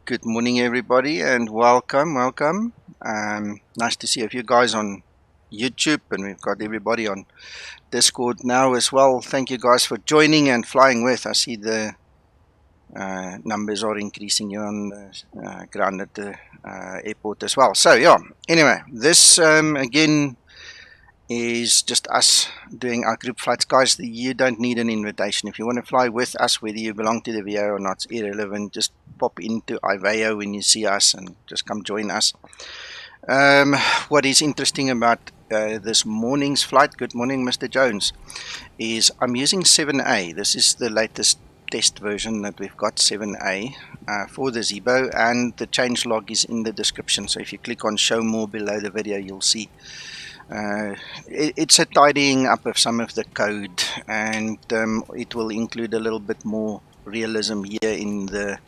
Good morning, everybody, and welcome. Nice to see a few guys on YouTube, and we've got everybody on Discord now as well. Thank you guys for joining and flying with. I see the numbers are increasing here on the ground at the airport as well. So yeah, anyway, this again is just us doing our group flights. Guys, you don't need an invitation. If you want to fly with us, whether you belong to the VA or not, it's irrelevant. Just pop into IVAO when you see us and just come join us. What is interesting about this morning's flight, good morning Mr. Jones, is I'm using 7A. This is the latest test version that we've got, 7A, for the Zibo, and the changelog is in the description. So if you click on show more below the video, you'll see it's a tidying up of some of the code, and it will include a little bit more realism here in the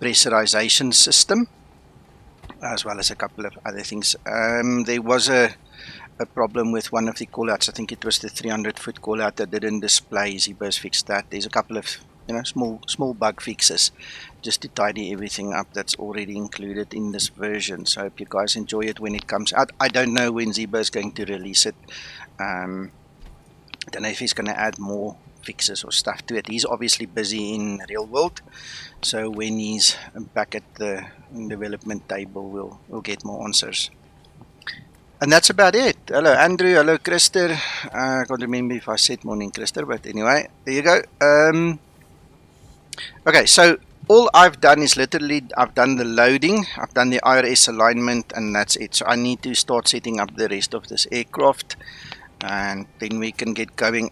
pressurization system, as well as a couple of other things. There was a problem with one of the callouts. I think it was the 300-foot callout that didn't display. Zibo's fixed that. There's a couple of small bug fixes just to tidy everything up that's already included in this version. So I hope you guys enjoy it when it comes out. I don't know when Zibo is going to release it. I don't know if he's going to add more fixes or stuff to it. He's obviously busy in real world, so when he's back at the development table, we'll get more answers. And that's about it. Hello Andrew, hello Christer. I can't remember if I said morning Christer, but anyway, there you go. Okay, so all I've done is literally I've done the loading, I've done the IRS alignment, and that's it. So I need to start setting up the rest of this aircraft, and then we can get going.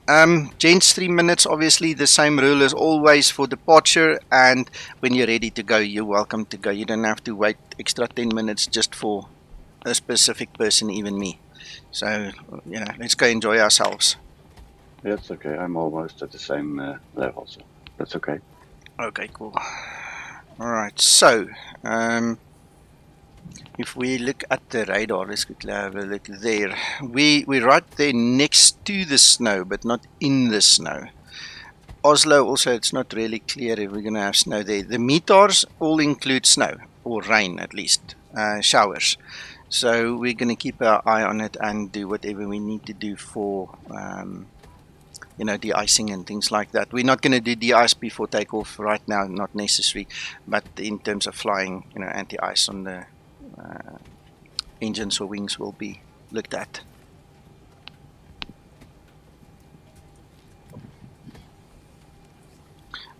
Gents, 3 minutes, obviously the same rule as always for departure, and when you're ready to go, you're welcome to go. You don't have to wait extra 10 minutes just for a specific person, even me. So let's go enjoy ourselves. That's okay. I'm almost at the same level, so that's okay. Okay, cool. Alright, so if we look at the radar, let's quickly have a look there. We're right there next to the snow, but not in the snow. Oslo also, it's not really clear if we're going to have snow there. The METARs all include snow, or rain at least, showers. So we're going to keep our eye on it and do whatever we need to do for de-icing and things like that. We're not going to do de-ice before takeoff right now, not necessary, but in terms of flying, anti-ice on the engines or wings will be looked at.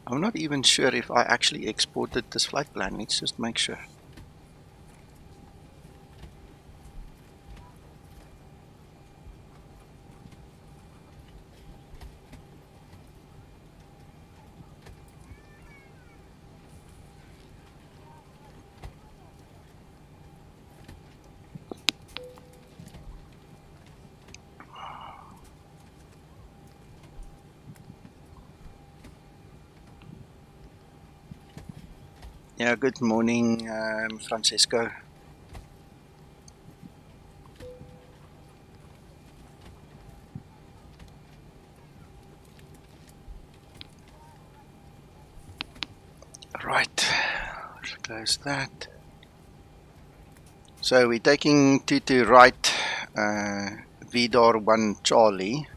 I'm not even sure if I actually exported this flight plan. Let's just make sure. Yeah, good morning, Francesco. Right, let's close that. So we're taking to right, VEDAR 1 Charlie.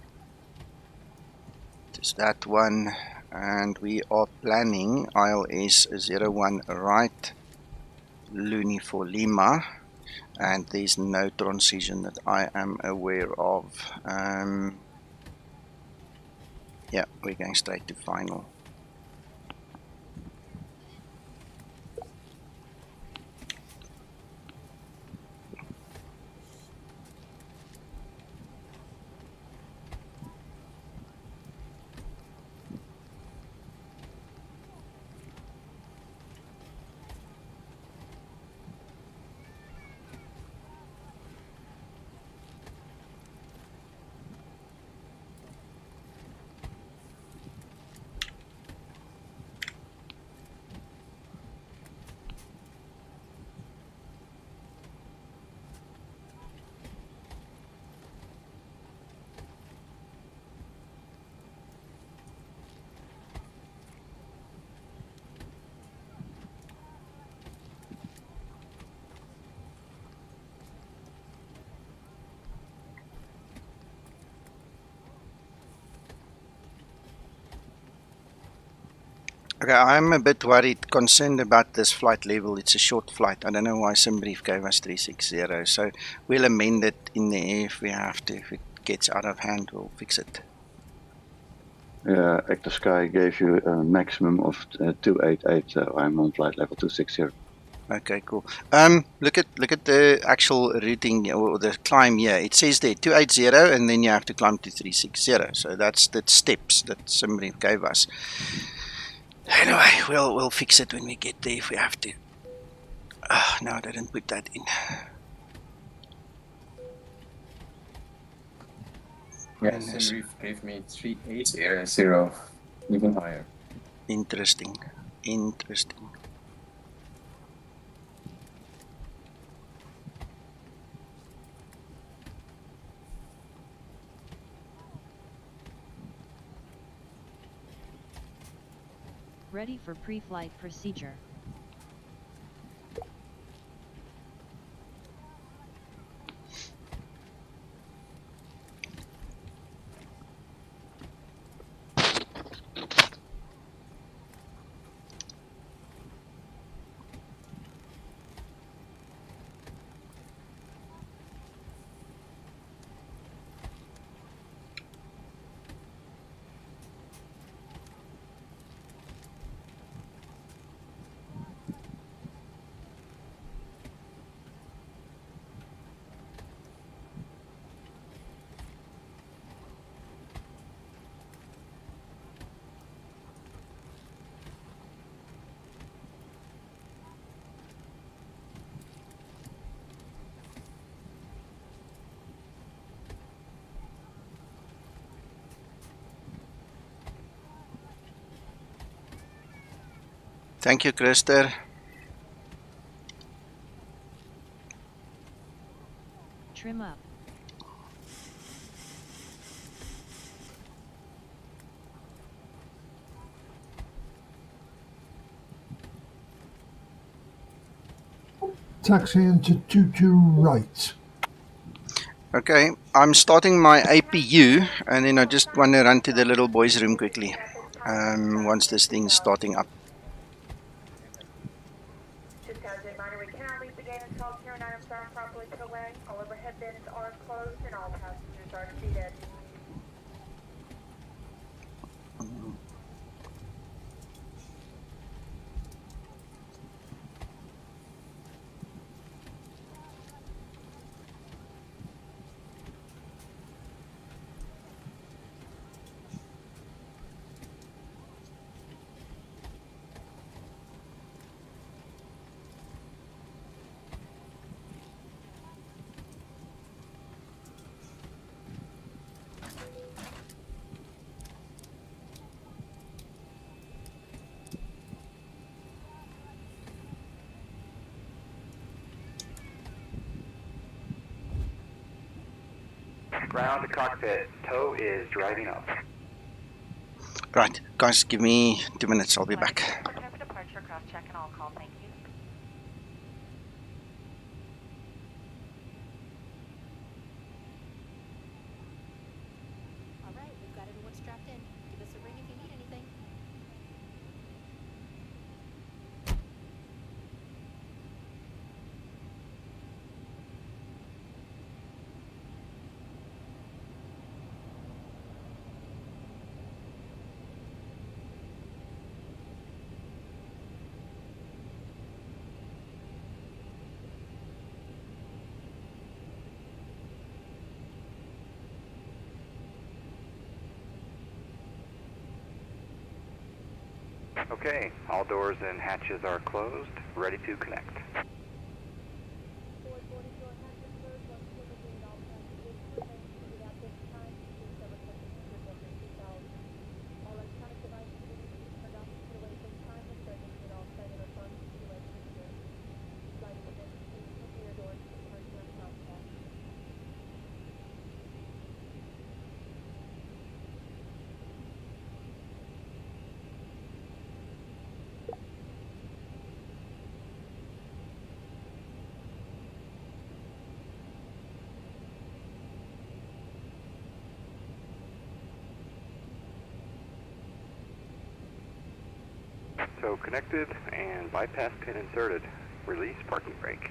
Just that one. And we are planning ILS 01 right, LUNIP for Lima, and there's no transition that I am aware of. Yeah, we're going straight to final. Okay, I'm a bit worried, concerned about this flight level. It's a short flight. I don't know why Simbrief gave us 360, so we'll amend it in the air if we have to. If it gets out of hand, we'll fix it. Yeah, Active Sky gave you a maximum of 288, so I'm on flight level 260. Okay, cool. Look at the actual routing or the climb here. It says there 280, and then you have to climb to 360. So that's the steps that somebody gave us. Anyway, we'll fix it when we get there if we have to. No, I didn't put that in. Yeah, Simbrief gave me 380, even higher. Interesting. Ready for pre-flight procedure. Thank you, Krister. Trim up. Taxi into 22 right. Okay, I'm starting my APU, and then I just want to run to the little boys' room quickly. Once this thing's starting up. Just as a reminder, we cannot leave the gate until Tier 9 are properly put away. All overhead bins are closed and all passengers are seated. Ground to cockpit, tow is driving up. Right, guys, give me 2 minutes. I'll be back. Prepare for departure, cross check and all call, thank you. All right, we've got everyone strapped in. Give us a ring if you need anything. Okay, all doors and hatches are closed, ready to connect. tow connected and bypass pin inserted. Release parking brake.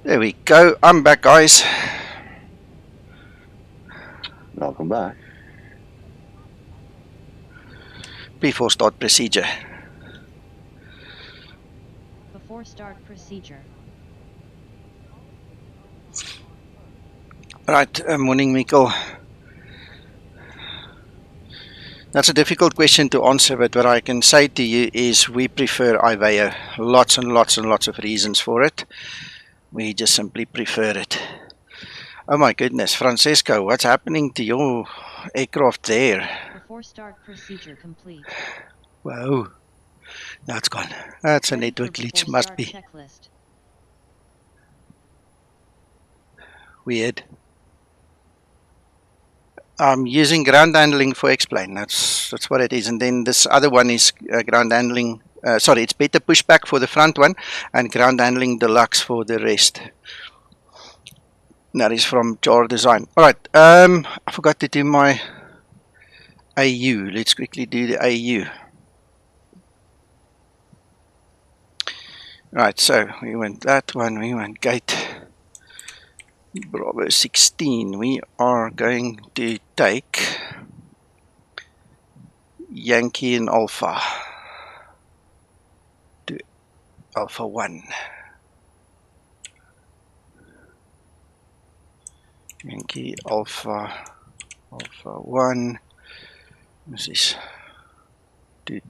There we go. I'm back, guys. Welcome back. Before start procedure. Before start procedure. Right, morning, Mikkel. That's a difficult question to answer, but what I can say to you is we prefer IVEO. Lots and lots and lots of reasons for it. We just simply prefer it. Oh my goodness, Francesco, what's happening to your aircraft there? Before start procedure complete. Whoa, that's gone. That's a Ready network for glitch, before must start be. checklist. Weird. I'm using ground handling for explain. That's what it is. And then this other one is ground handling. Sorry, it's better pushback for the front one and ground handling deluxe for the rest. That is from Jar Design. All right. I forgot to do my AU. Let's quickly do the AU. Right. So we went that one. We went gate Bravo 16. We are going to take Yankee and Alpha to Alpha 1. Yankee Alpha 1. This is to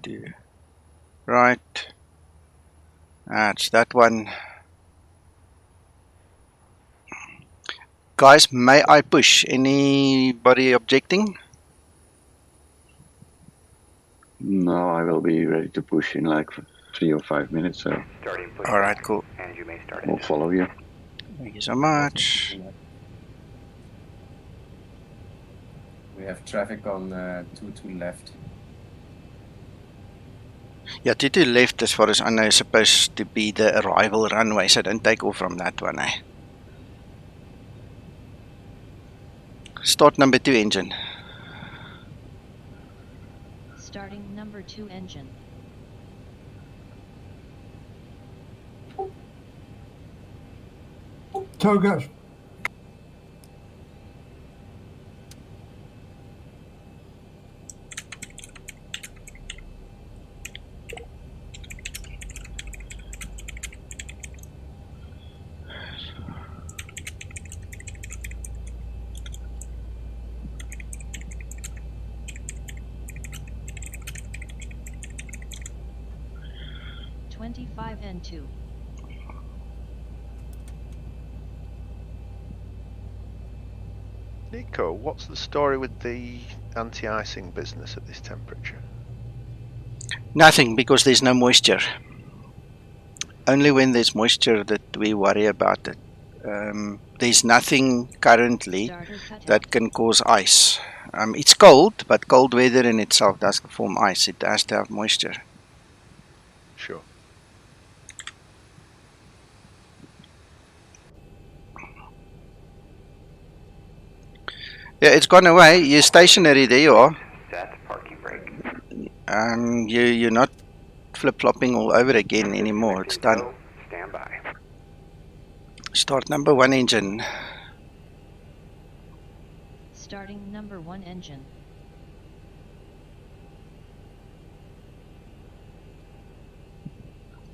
right. That's that one. Guys, may I push? Anybody objecting? No, I will be ready to push in like 3 or 5 minutes, so Starting push. All right, cool. And you may start we'll engine. follow you. Thank you so much. We have traffic on 22 left. Yeah, to left, as far as I know, is supposed to be the arrival runway, so don't take off from that one, eh? Start number 2 engine. Starting number 2 engine. Toga. N2. Nico, what's the story with the anti-icing business at this temperature? Nothing, because there's no moisture. Only when there's moisture that we worry about it. There's nothing currently that can cause ice. It's cold, but cold weather in itself doesn't form ice. It has to have moisture. Sure. Yeah, it's gone away. You're stationary. There you are. Set parking brake. You're not flip-flopping all over again anymore. It's done. Stand by. Start number 1 engine. Starting number 1 engine.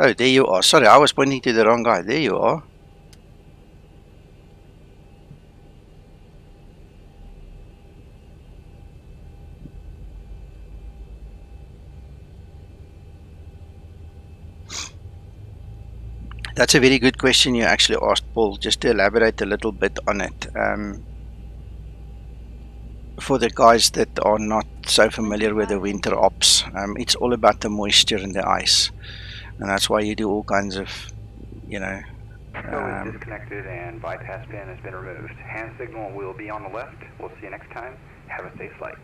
Oh, there you are. Sorry, I was pointing to the wrong guy. There you are. That's a very good question you actually asked, Paul. Just to elaborate a little bit on it. For the guys that are not so familiar with the winter ops, it's all about the moisture and the ice. And that's why you do all kinds of, you know... So it's disconnected and bypass pin has been removed. Hand signal will be on the left. We'll see you next time. Have a safe flight.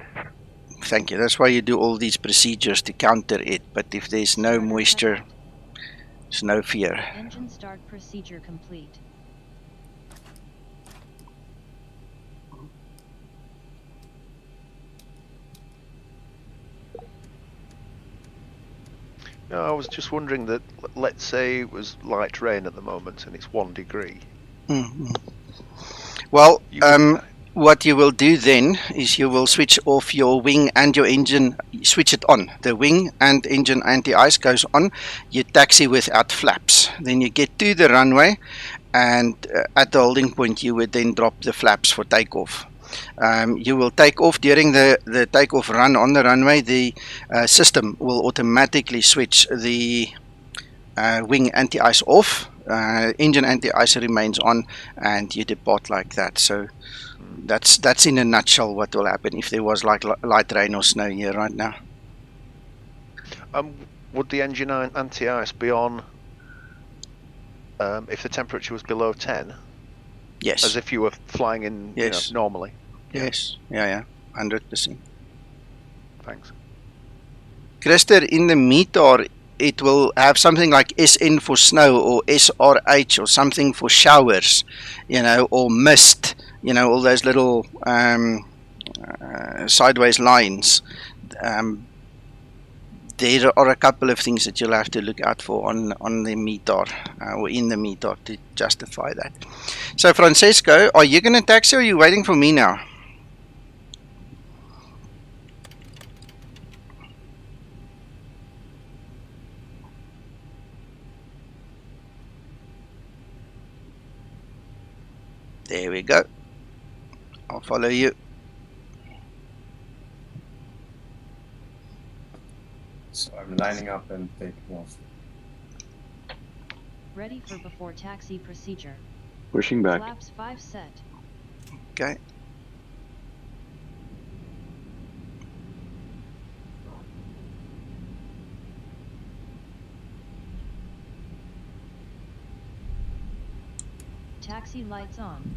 Thank you. That's why you do all these procedures to counter it. But if there's no moisture... There's no fear. Engine start procedure complete. No, I was just wondering that, let's say it was light rain at the moment and it's 1 degree. Mm-hmm. Well, what you will do then is you will switch off your wing and your engine, switch it on. The wing and engine anti-ice goes on. You taxi without flaps. Then you get to the runway, and at the holding point you would then drop the flaps for takeoff. You will take off during the takeoff run on the runway. The system will automatically switch the wing anti-ice off. Engine anti-ice remains on, and you depart like that. So that's in a nutshell what will happen if there was like light rain or snow here right now. Would the engine anti-ice be on if the temperature was below 10? Yes. As if you were flying in, yes, you know, normally? Yes. Yeah. 100%. Thanks. Christer, in the METAR, it will have something like SN for snow, or SRH, or something for showers, you know, or mist, you know, all those little sideways lines. There are a couple of things that you'll have to look out for on the METAR, or in the METAR, to justify that. So, Francesco, are you going to taxi, or are you waiting for me now? There we go. I'll follow you. So I'm lining up and taking off. Ready for before taxi procedure. Pushing back. Flaps 5 set. Okay. Taxi lights on.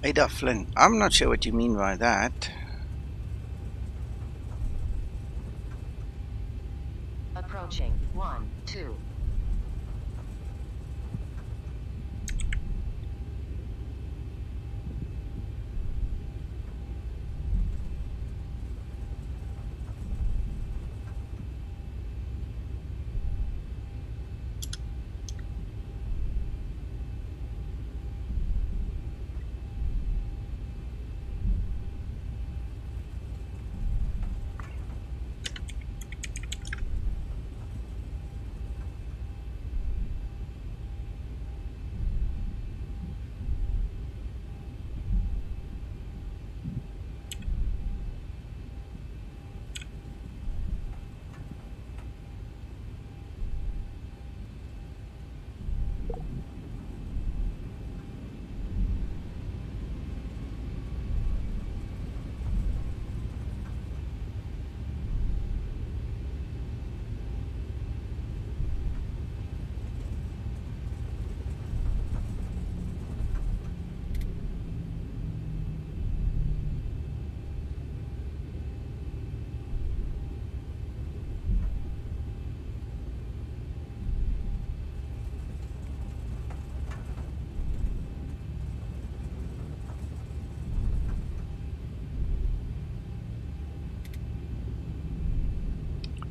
Ada Flynn, I'm not sure what you mean by that. Approaching 1, 2.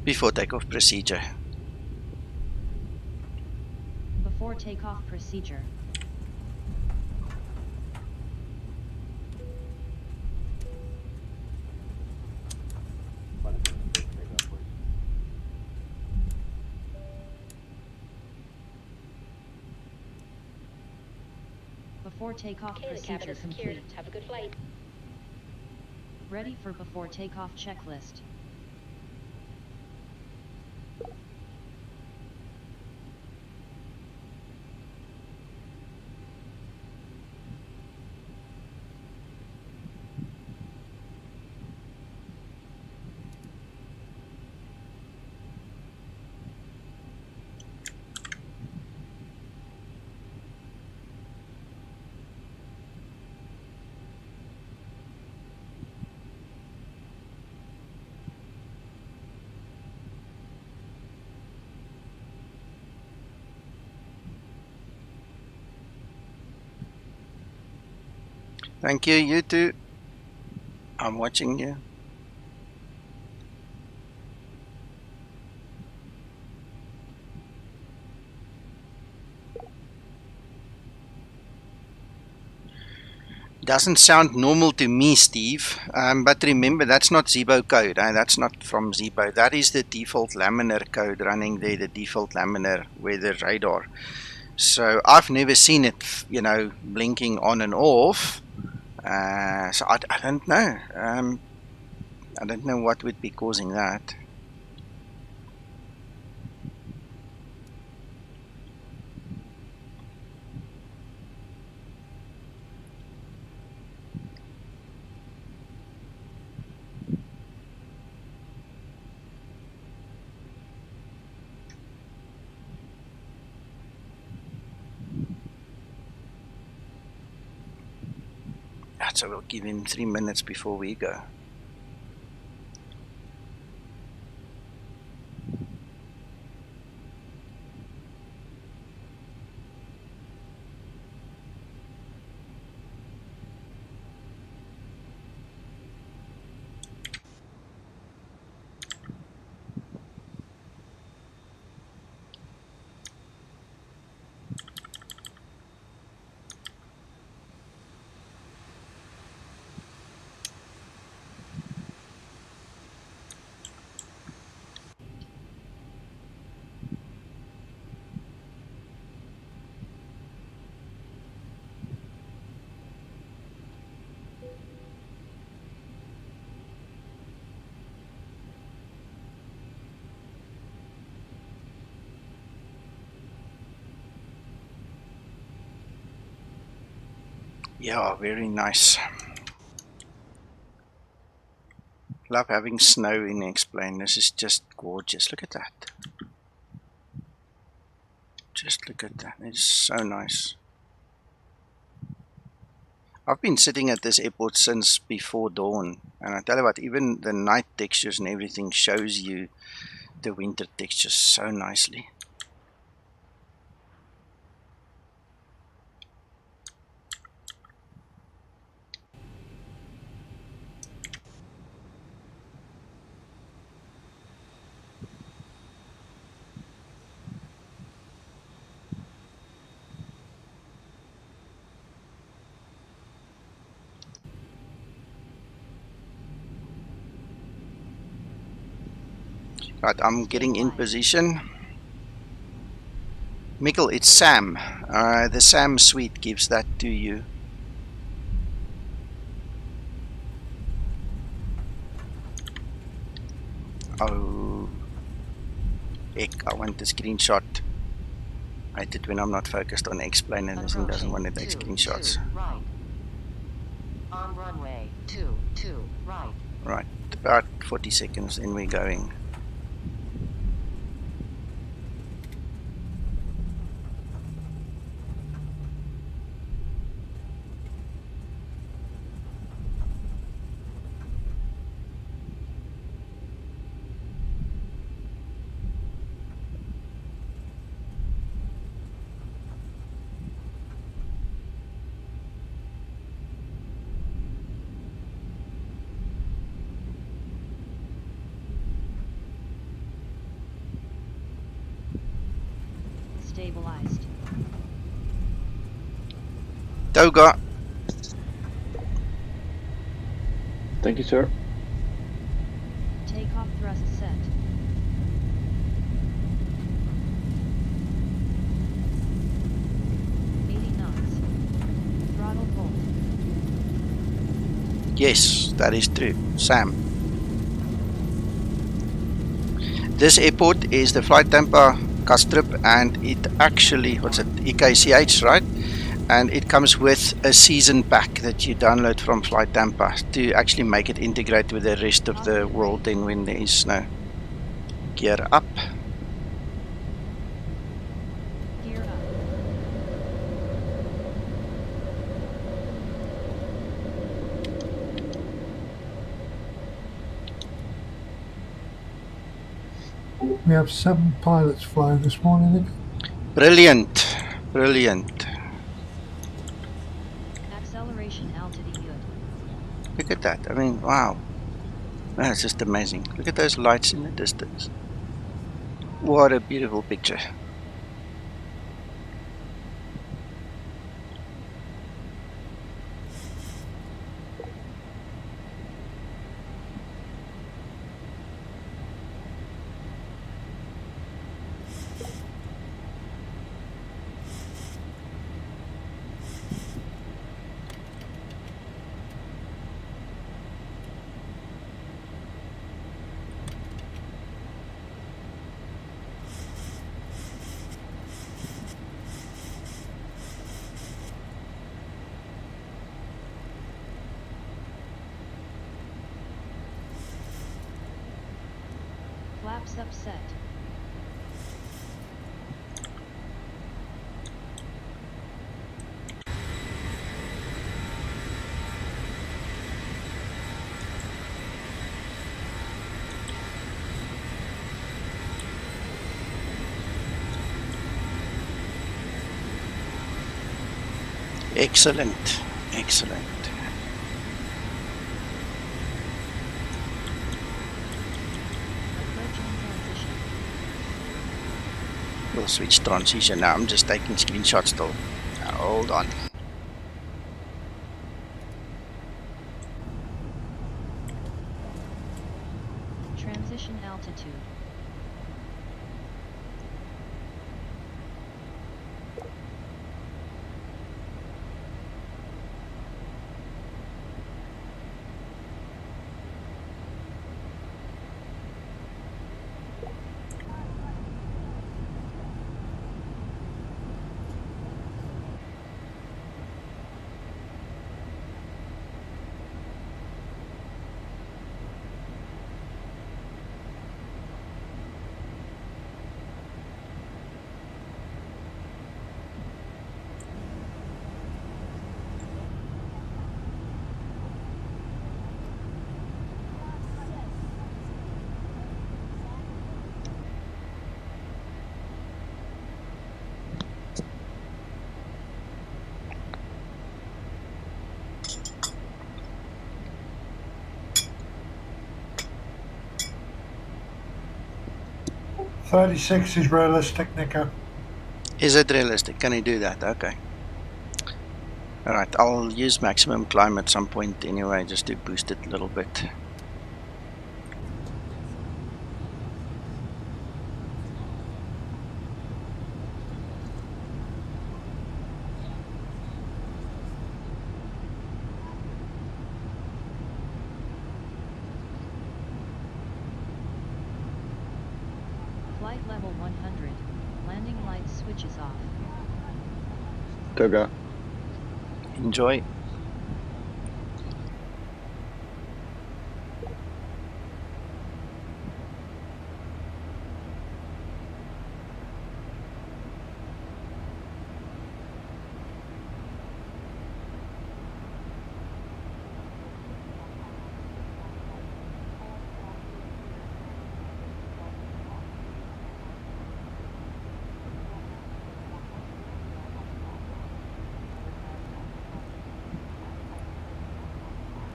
Before takeoff procedure. Before takeoff procedure. Before takeoff Okay, the cabin procedure is secured. complete. Have a good flight. Ready for before takeoff checklist. Thank you, you too. I'm watching you. Doesn't sound normal to me, Steve. But remember, that's not Zibo code. That's not from Zibo. That is the default laminar code running there, the default laminar weather radar. So I've never seen it, blinking on and off. So I don't know. I don't know what would be causing that. So we'll give him 3 minutes before we go. Yeah, very nice. Love having snow in X-Plane. This is just gorgeous. Look at that. Just look at that. It's so nice. I've been sitting at this airport since before dawn, and I tell you what, even the night textures and everything shows you the winter textures so nicely. Right, I'm getting in position. Mikkel, it's Sam. The Sam suite gives that to you. Oh, heck, I want the screenshot. I hate it when I'm not focused on X-plane and this thing doesn't want to take screenshots. Right. On runway 22 right. Right, about 40 seconds, then we're going. Stabilized. Toga. Thank you, sir. Takeoff thrust set. Throttle hold. Yes, that is true. Sam. This airport is the Flight Tampa Kastrup, and it actually, what's it, EKCH, right? And it comes with a season pack that you download from Flight Tampa to actually make it integrate with the rest of the world then when there is snow. Gear up. Gear up. We have 7 pilots flying this morning, Nick. Brilliant. Brilliant. Acceleration altitude. Look at that. I mean, wow. That's just amazing. Look at those lights in the distance. What a beautiful picture. Flaps upset. Excellent. Excellent. We'll switch transition now. I'm just taking screenshots still. Hold on. Transition altitude. 36 is realistic, Nico. Is it realistic? Can he do that? Okay. Alright, I'll use maximum climb at some point anyway, just to boost it a little bit. Flight level 100. Landing lights switches off. Tugga. Enjoy.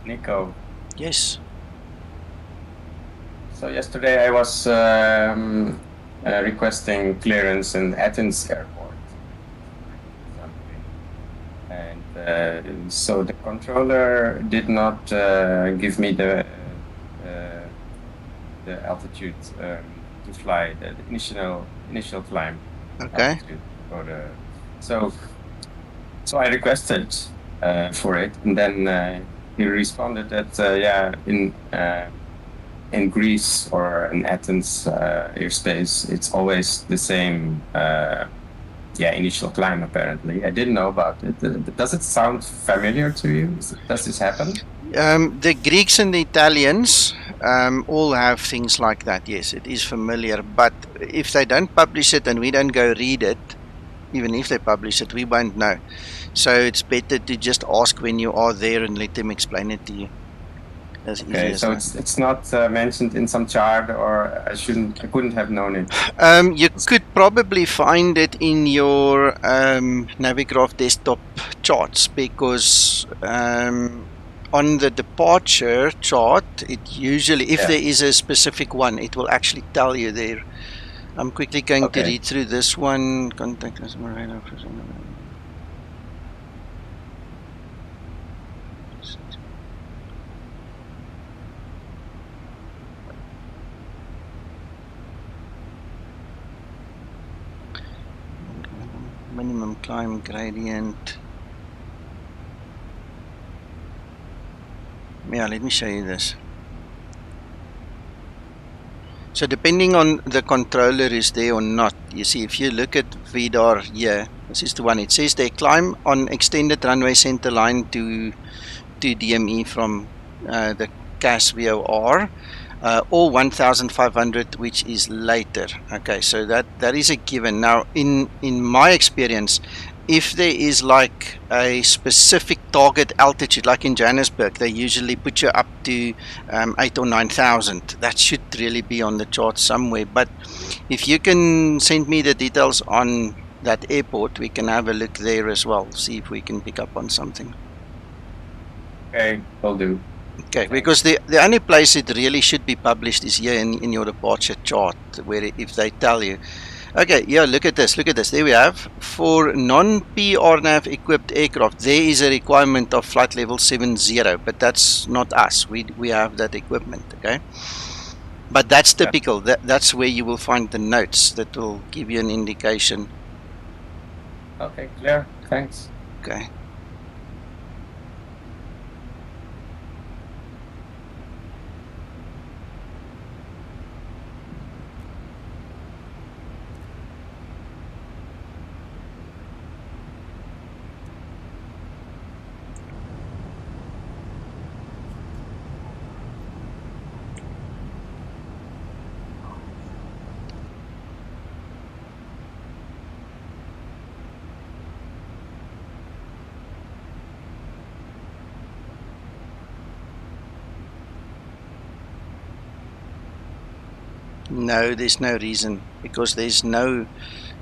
Nico. Yes. So yesterday I was requesting clearance in Athens airport. And so the controller did not give me the altitude to fly, the initial climb. Okay. For the, so I requested for it, and then he responded that in Greece or in Athens airspace, it's always the same initial climb. Apparently, I didn't know about it. Does it sound familiar to you? Does this happen? The Greeks and the Italians all have things like that. Yes, it is familiar. But if they don't publish it and we don't go read it, even if they publish it, we won't know. So it's better to just ask when you are there and let them explain it to you. As easy as so that. it's not mentioned in some chart, or I couldn't have known it. You could probably find it in your Navigraph desktop charts, because on the departure chart, it usually, if there is a specific one, it will actually tell you there. I'm quickly going to read through this one. Contact customer radar. Minimum climb gradient. Yeah, let me show you this. So depending on the controller is there or not, you see, if you look at VEDAR here, this is the one, it says they climb on extended runway center line to DME from the CAS VOR, or 1500, which is later. Okay, so that is a given. Now, in my experience, if there is like a specific target altitude, like in Johannesburg, they usually put you up to 8,000 or 9,000. That should really be on the chart somewhere. But if you can send me the details on that airport, we can have a look there as well, see if we can pick up on something. Okay, will do. Okay, because the only place it really should be published is here in your departure chart, where if they tell you, okay, yeah, look at this, there we have, for non-PRNAV equipped aircraft, there is a requirement of flight level 70, but that's not us, we have that equipment, okay? But that's typical, that's where you will find the notes that will give you an indication. Okay, clear, thanks. Okay. No, there's no reason, because there's no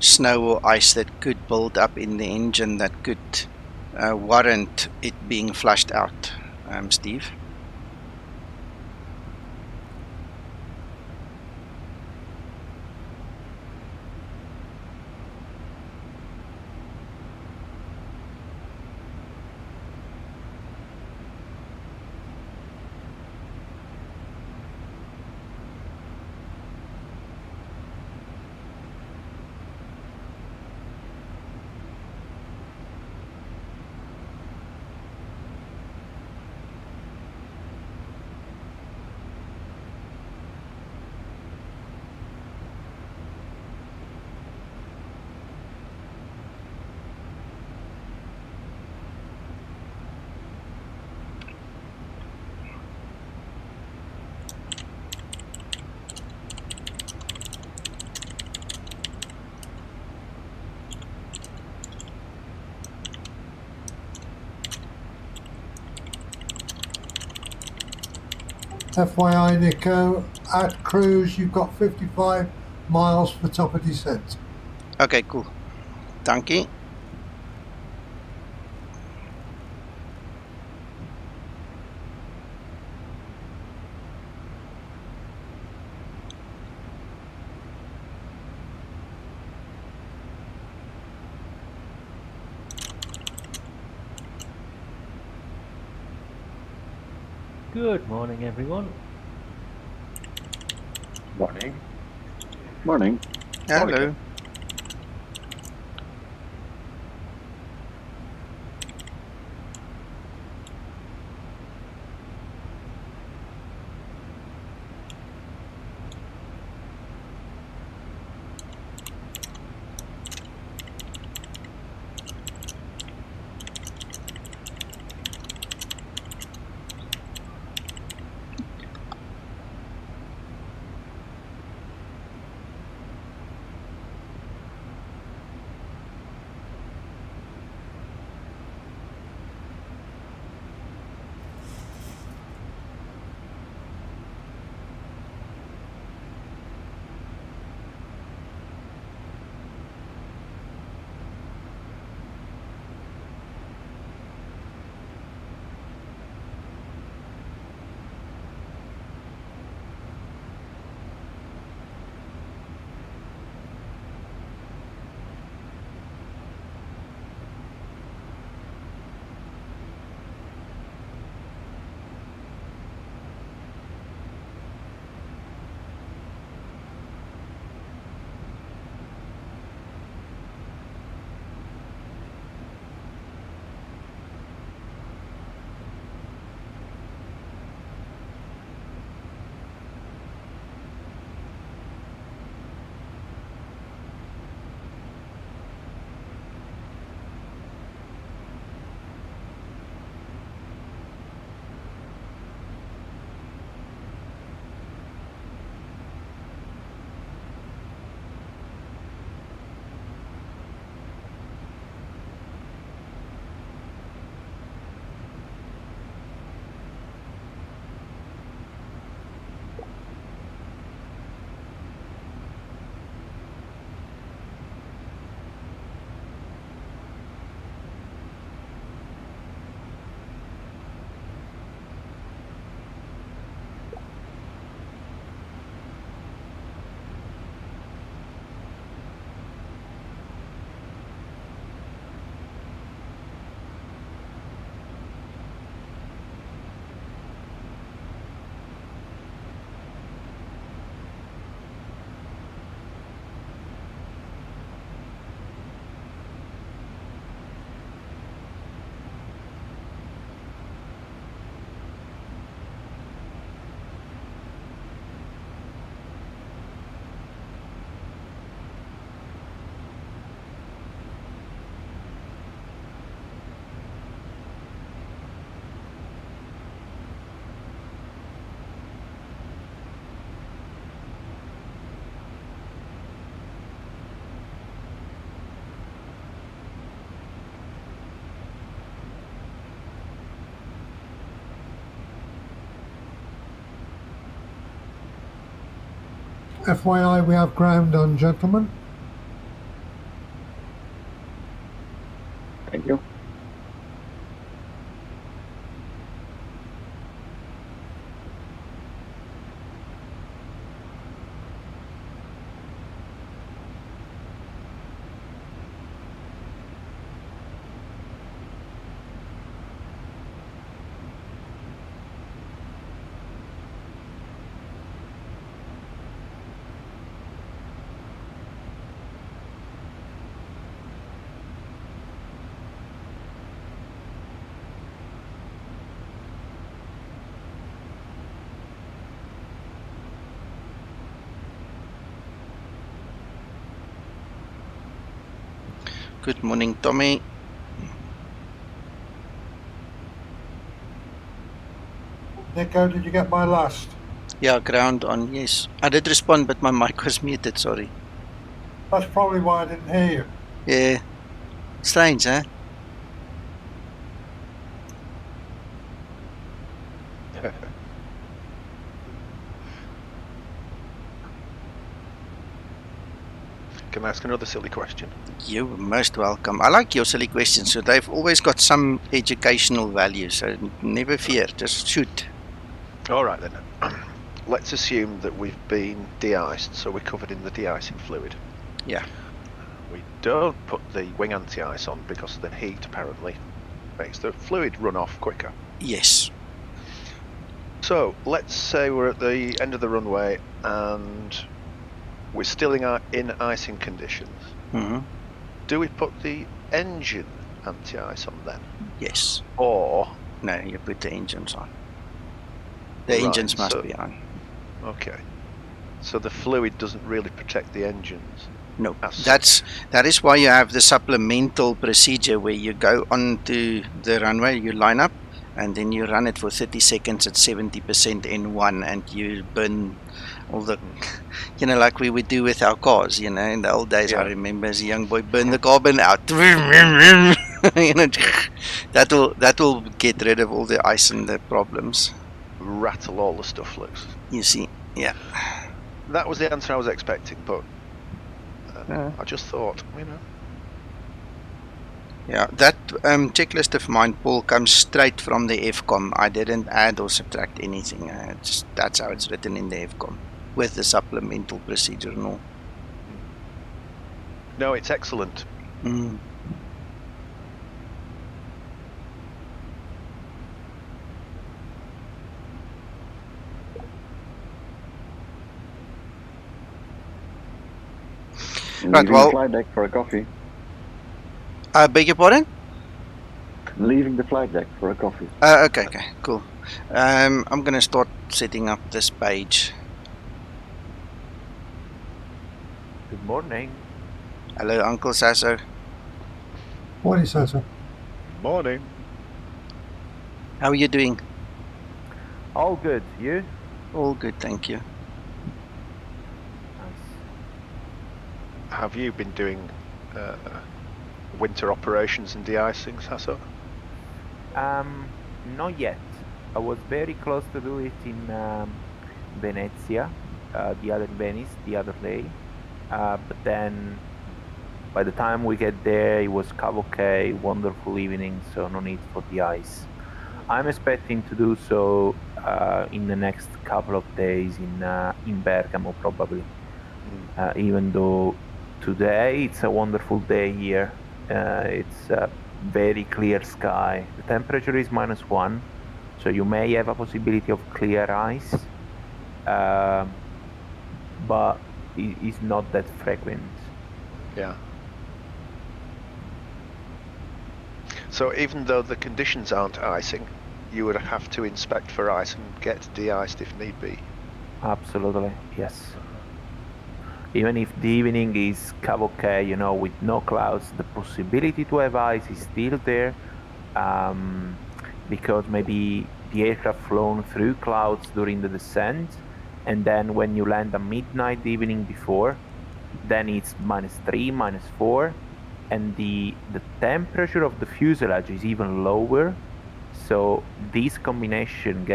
snow or ice that could build up in the engine that could warrant it being flushed out, Steve. FYI, Nico, at cruise, you've got 55 miles for top of descent. Okay, cool. Dankie. Good morning, everyone. Morning. Morning. Hello. FYI, we have ground on, gentlemen. Thank you. Good morning, Tommy. Nico, did you get my last? Yeah, ground on, yes. I did respond, but my mic was muted, sorry. That's probably why I didn't hear you. Yeah. Strange, eh? Can I ask another silly question? You're most welcome. I like your silly questions, so they've always got some educational value, so never fear, just shoot. All right then. Let's assume that we've been de-iced, so we're covered in the de-icing fluid. Yeah. We don't put the wing anti-ice on because the heat apparently makes the fluid run off quicker. Yes. So let's say we're at the end of the runway and we're still in icing conditions. Mm-hmm. Do we put the engine anti-ice on then? Yes. Or No, you put the engines on. The Right, engines must so- be on. okay, so the fluid doesn't really protect the engines. No, As that is why you have the supplemental procedure where you go onto the runway, you line up, and then you run it for 30 seconds at 70% N1, and you burn all the, like we would do with our cars, in the old days. Yeah. I remember as a young boy, burn the carbon out. That will get rid of all the ice and the problems. rattle all the stuff loose. You see, yeah. That was the answer I was expecting, but Yeah. I just thought, Yeah, that checklist of mine, Paul, comes straight from the FCOM. I didn't add or subtract anything. That's how it's written in the FCOM, with the supplemental procedure and all. No, it's excellent. Mm. Right, Leaving well- the flight deck for a coffee. Beg your pardon? Leaving the flight deck for a coffee. Okay, cool. I'm gonna start setting up this page. Good morning. Hello, Uncle Sasso. Morning, Sasa. Morning. How are you doing? All good. You? All good, thank you. Nice. Have you been doing winter operations and de-icing, Sasso? Not yet. I was very close to do it in Venezia, Venice, the other day. But then, by the time we get there, it was okay, wonderful evening, so no need for the ice. I'm expecting to do so in the next couple of days in Bergamo, probably. Even though today it's a wonderful day here, it's a very clear sky. The temperature is -1, so you may have a possibility of clear ice, but it's not that frequent. Yeah. So even though the conditions aren't icing, you would have to inspect for ice and get de-iced if need be. Absolutely, yes. Even if the evening is okay, with no clouds, the possibility to have ice is still there, because maybe the aircraft flown through clouds during the descent, and then when you land at midnight the evening before, then it's -3, -4, and the temperature of the fuselage is even lower, so this combination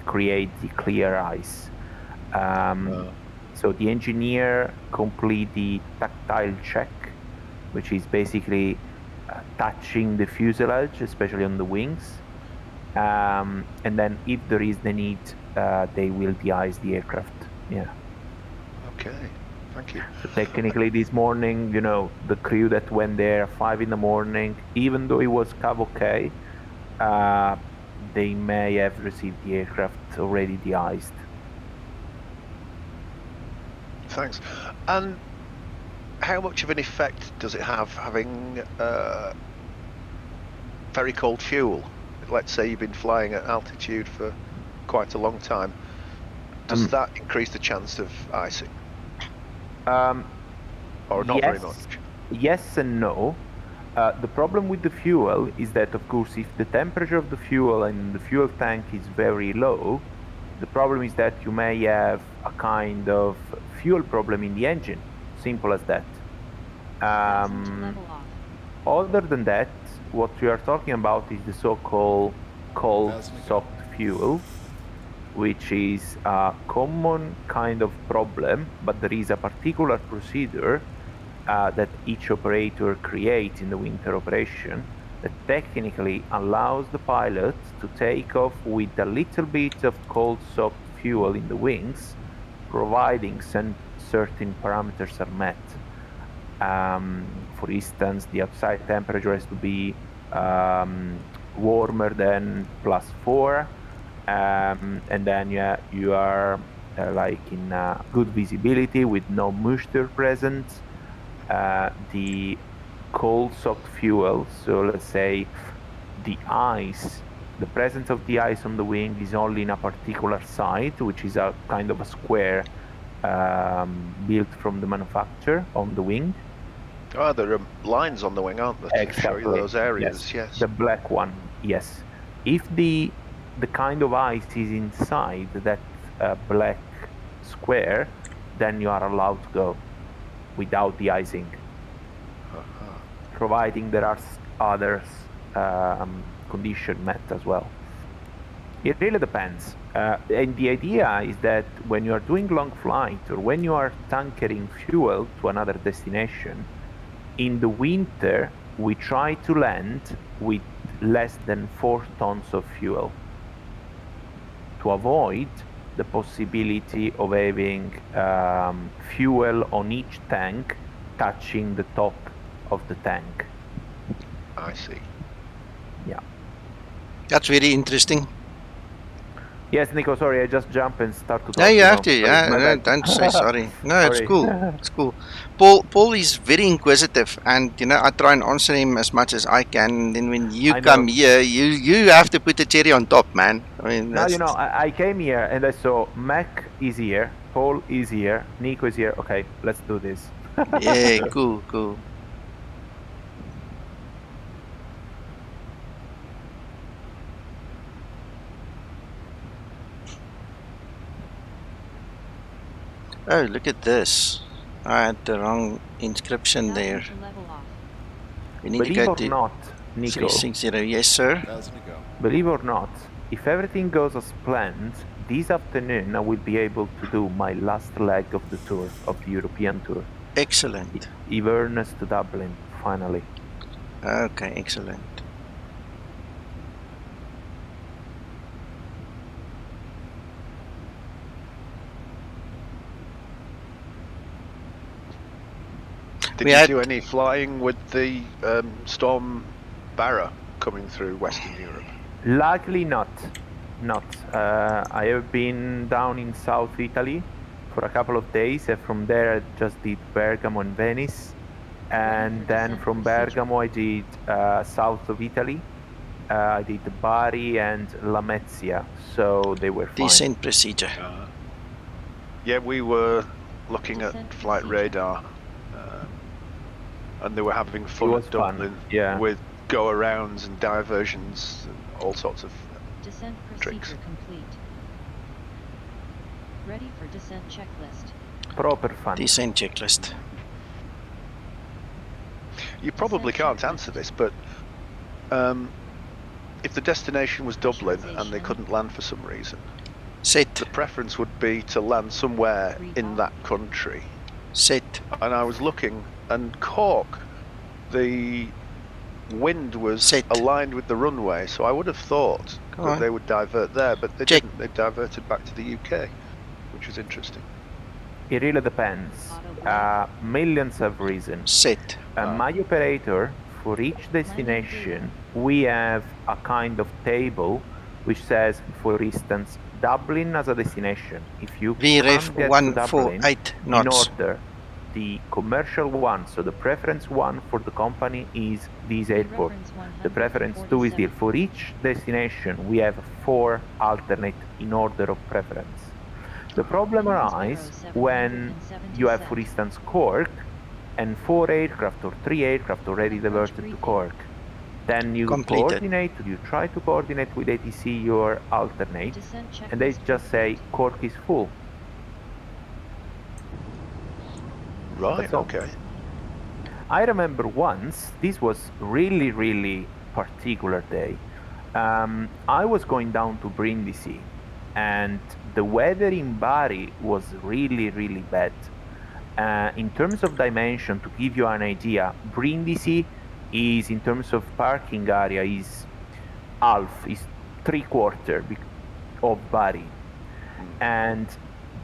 creates the clear ice. So the engineer complete the tactile check, which is basically touching the fuselage, especially on the wings, and then if there is the need, they will de-ice the aircraft. Yeah. Okay, thank you. So technically this morning, the crew that went there at 5 in the morning, even though it was okay, they may have received the aircraft already de-iced. Thanks. And how much of an effect does it have having very cold fuel? Let's say you've been flying at altitude for quite a long time. Does that increase the chance of icing? Or not very much? Yes and no. The problem with the fuel is that, of course, if the temperature of the fuel and the fuel tank is very low, the problem is that you may have a kind of fuel problem in the engine. Simple as that. Level off. Other than that, what we are talking about is the so-called cold soft fuel, which is a common kind of problem, but there is a particular procedure that each operator creates in the winter operation that technically allows the pilot to take off with a little bit of cold soaked fuel in the wings, providing certain parameters are met. For instance, the outside temperature has to be warmer than +4, and then you are like in good visibility with no moisture present. The cold soaked fuel, so let's say the ice, the presence of the ice on the wing is only in a particular site, which is a kind of a square built from the manufacturer on the wing. Oh, there are lines on the wing, aren't there? To show you those areas, yes. The black one, yes. If the kind of ice is inside that black square, then you are allowed to go without the icing. Providing there are others conditions met as well. It really depends. And the idea is that when you are doing long flight or when you are tankering fuel to another destination, in the winter we try to land with less than 4 tons of fuel to avoid the possibility of having fuel on each tank touching the top of the tank. I see. Yeah. That's very interesting. Yes, Nico, sorry, I just jump and start to talk. No, you have to. Sorry, Yeah, no, don't say sorry. No, it's cool. It's cool. Paul is very inquisitive, and I try and answer him as much as I can. And then when you come here, you have to put the cherry on top, man. I mean, now I came here and I saw Mac is here, Paul is here, Nico is here. Okay, let's do this. Yeah, cool. Oh, look at this. I had the wrong inscription there. We need to go to not, Nico, 360. Yes, sir. Believe or not, if everything goes as planned, this afternoon I will be able to do my last leg of the tour, of the European tour. Excellent. Inverness to Dublin, finally. Okay, excellent. Did you do any flying with the Storm Barra coming through Western Europe? Luckily not. I have been down in South Italy for a couple of days, and from there I just did Bergamo and Venice, and then from Bergamo I did south of Italy. I did Bari and Lamezia, so they were fine. Descent procedure. Yeah, we were looking at flight radar, and they were having fun at Dublin with go-arounds and diversions and all sorts of Descent tricks. procedure complete. Ready for descent checklist. Proper fun. Descent checklist. You probably can't answer this, but if the destination was Dublin and they couldn't land for some reason, the preference would be to land somewhere in that country. And I was looking, and Cork, the wind was aligned with the runway, so I would have thought that they would divert there, but they didn't. They diverted back to the UK, which was interesting. It really depends. Millions of reasons. My operator, for each destination, we have a kind of table which says, for instance, Dublin as a destination. If you can't get to Dublin in order, the commercial one, so the preference 1 for the company is this airport. The preference 2 is this. For each destination, we have 4 alternate in order of preference. The problem arises when you have, for instance, Cork, and 4 aircraft or 3 aircraft already diverted to Cork. Then you try to coordinate with ATC your alternate, and they just say Cork is full. Right, okay. I remember once, this was really particular day. I was going down to Brindisi, and the weather in Bari was really bad. In terms of dimension, to give you an idea, Brindisi is, in terms of parking area, is half, is 3/4 of Bari. And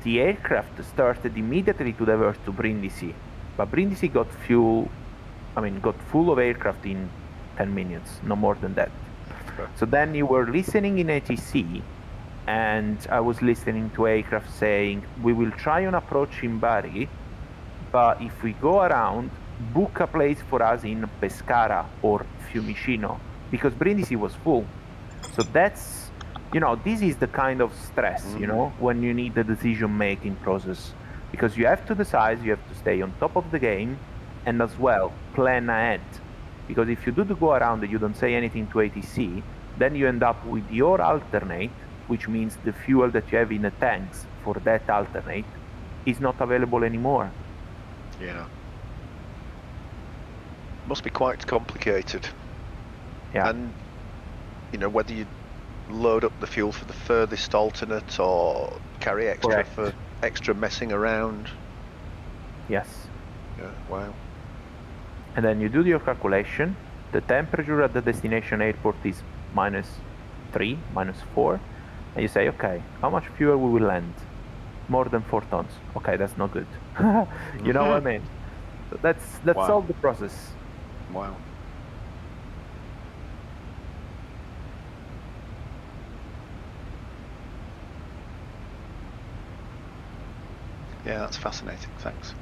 the aircraft started immediately to divert to Brindisi, but Brindisi got full of aircraft in 10 minutes, no more than that. So then you were listening in ATC, and I was listening to aircraft saying, we will try an approach in Bari, but if we go around, book a place for us in Pescara or Fiumicino, because Brindisi was full. So that's, this is the kind of stress, when you need the decision-making process. Because you have to decide, you have to stay on top of the game, and as well, plan ahead. Because if you do the go around and you don't say anything to ATC, then you end up with your alternate, which means the fuel that you have in the tanks for that alternate is not available anymore. Yeah. Must be quite complicated. Yeah. And, whether you load up the fuel for the furthest alternate or carry extra Correct. for extra messing around. Yes. Yeah, wow. And then you do your calculation. The temperature at the destination airport is -3, -4. And you say, okay, how much fuel we will land? More than 4 tons. Okay, that's not good. You know what I mean? So that's Wow. all the process. Wow. Yeah, that's fascinating. Thanks.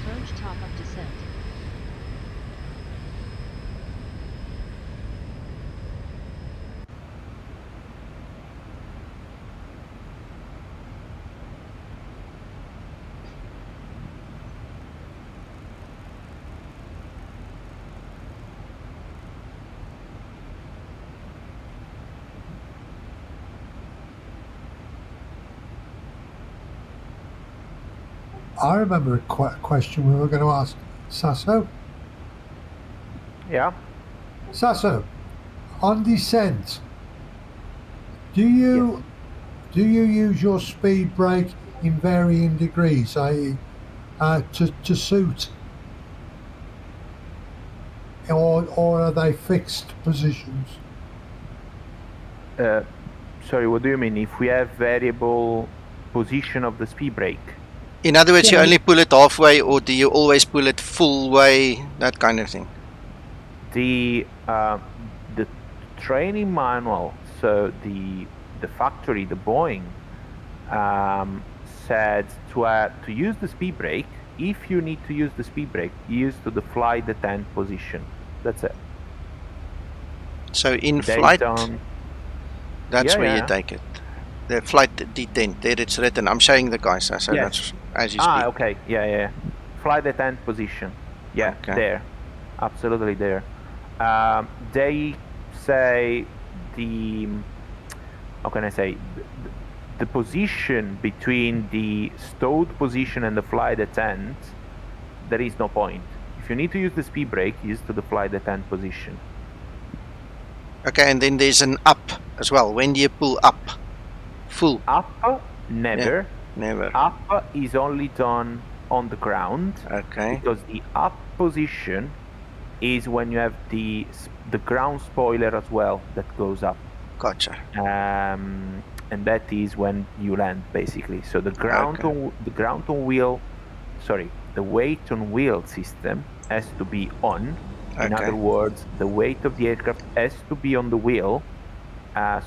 Approach top of descent. I remember a question we were going to ask Sasso. Yeah. Sasso, on descent, do you use your speed brake in varying degrees, i.e., to suit, or are they fixed positions? Sorry, what do you mean? If we have variable position of the speed brake? In other words, you only pull it halfway, or do you always pull it full way, that kind of thing? The training manual, so the factory, the Boeing, said to use the speed brake. If you need to use the speed brake, use to the fly detent position. That's it. So in They flight, don't- that's Yeah, where yeah. you take it. The flight detent, there it's written. I'm showing the guys, so Yes. that's as you speak. Okay, yeah. Fly detent position. Yeah, Okay. there. Absolutely there. They say how can I say, the position between the stowed position and the fly detent, there is no point. If you need to use the speed brake, use to the fly detent position. Okay, and then there's an up as well. When do you pull up? Full? Up, never. Yeah, never. Up is only done on the ground. Okay. Because the up position is when you have the ground spoiler as well that goes up. Gotcha. And that is when you land, basically. So the weight on wheel system has to be on. In Okay. other words, the weight of the aircraft has to be on the wheel,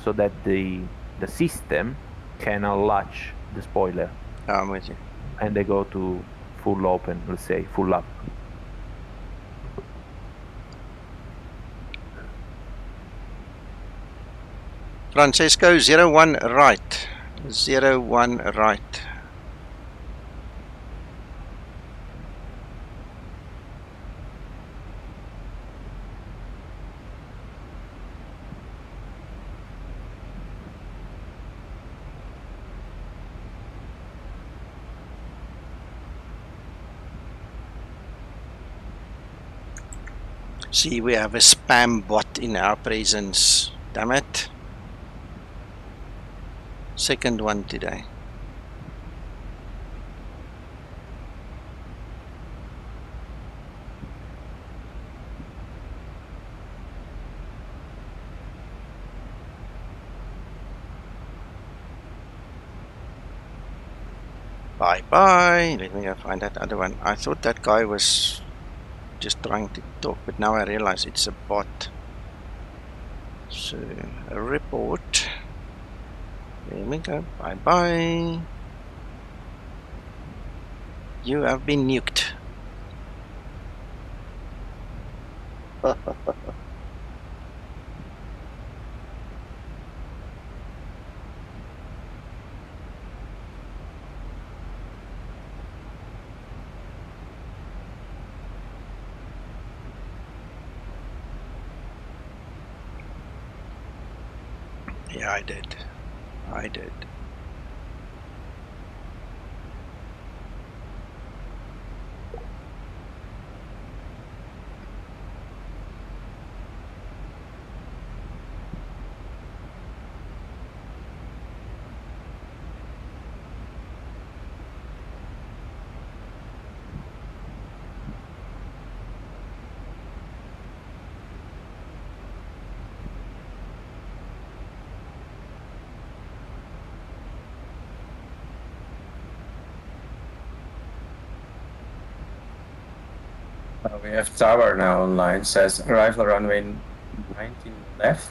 so that the system can unlatch the spoiler. I'm with you. And they go to full open, let's say, full up. Francesco, 01 right. 01 right. See, we have a spam bot in our presence. Damn it. Second one today. Bye bye. Let me go find that other one. I thought that guy was just trying to talk, but now I realize it's a bot. So, a report. There we go. Bye bye. You have been nuked. Yeah, I did. I did. We have tower now online. Says arrival runway 19 left.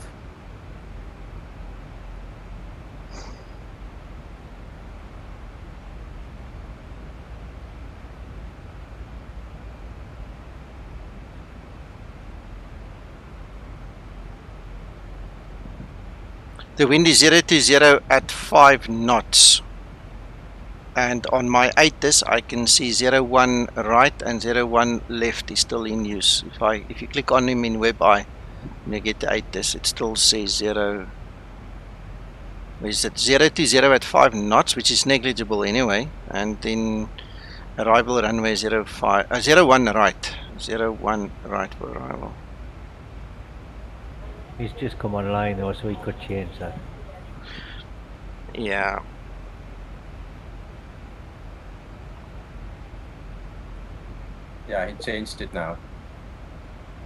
The wind is 0 to 0 at 5 knots. And on my ATIS I can see 01 right and 01 left is still in use. If you click on him in WebEye and you get the ATIS, it still says 0. Is it 0 to 0 at 5 knots, which is negligible anyway, and then arrival runway 01 right. 01 right for arrival. He's just come online though, so he could change that. Yeah. Yeah, he changed it now.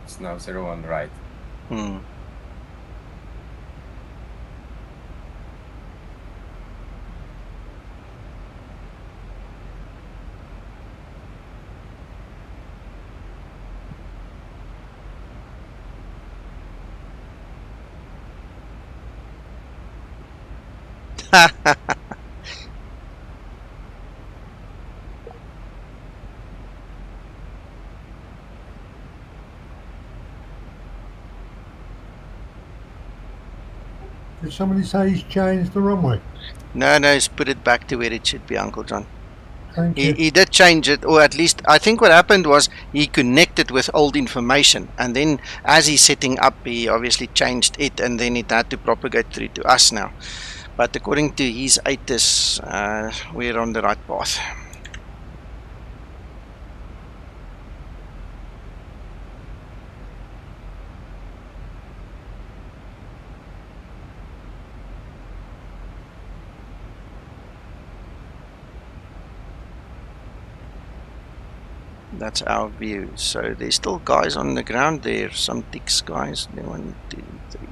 It's now 01 right. Hmm. Did somebody say he's changed the runway? No, he's put it back to where it should be, Uncle John. Thank you. He did change it, or at least I think what happened was he connected with old information, and then as he's setting up, he obviously changed it, and then it had to propagate through to us now. But according to his ATIS, we're on the right path. That's our view. So there's still guys on the ground there, some ticks guys. 1, 2, 3,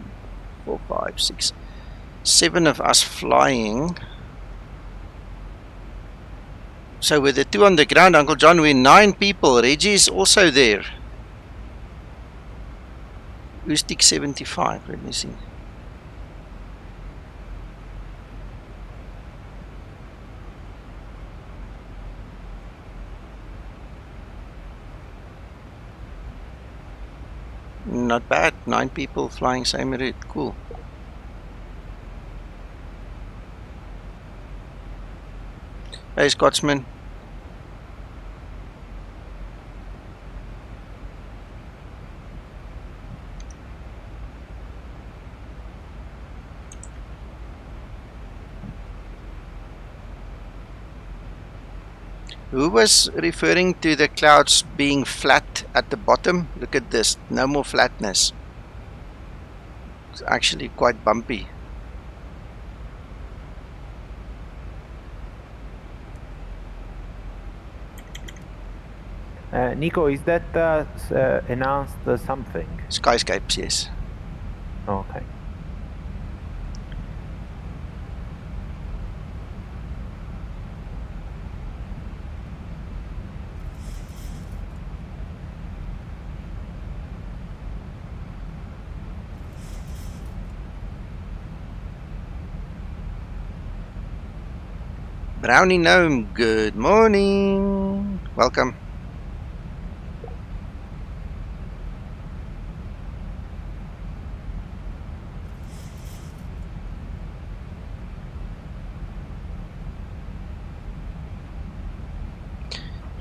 4, 5, 6, 7 of us flying. So with the 2 on the ground, Uncle John, we're 9 people. Reggie is also there. Who's tick 75? Let me see. Not bad. 9 people flying same route. Cool. Hey, Scotsman. Who was referring to the clouds being flat at the bottom? Look at this, no more flatness. It's actually quite bumpy. Nico, is that announced something? SkyScapes, yes. Okay. Brownie Gnome, good morning. Welcome.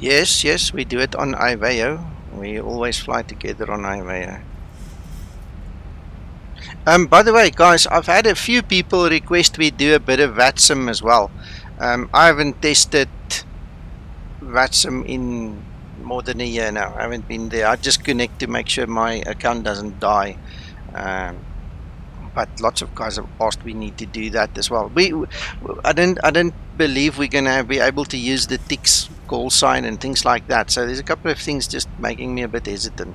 Yes, we do it on Iveo. We always fly together on Iveo. By the way, guys, I've had a few people request we do a bit of VATSIM as well. I haven't tested VATSIM in more than a year now. I haven't been there. I just connect to make sure my account doesn't die. But lots of guys have asked we need to do that as well. I don't believe we're gonna be able to use the TIX call sign and things like that. So there's a couple of things just making me a bit hesitant.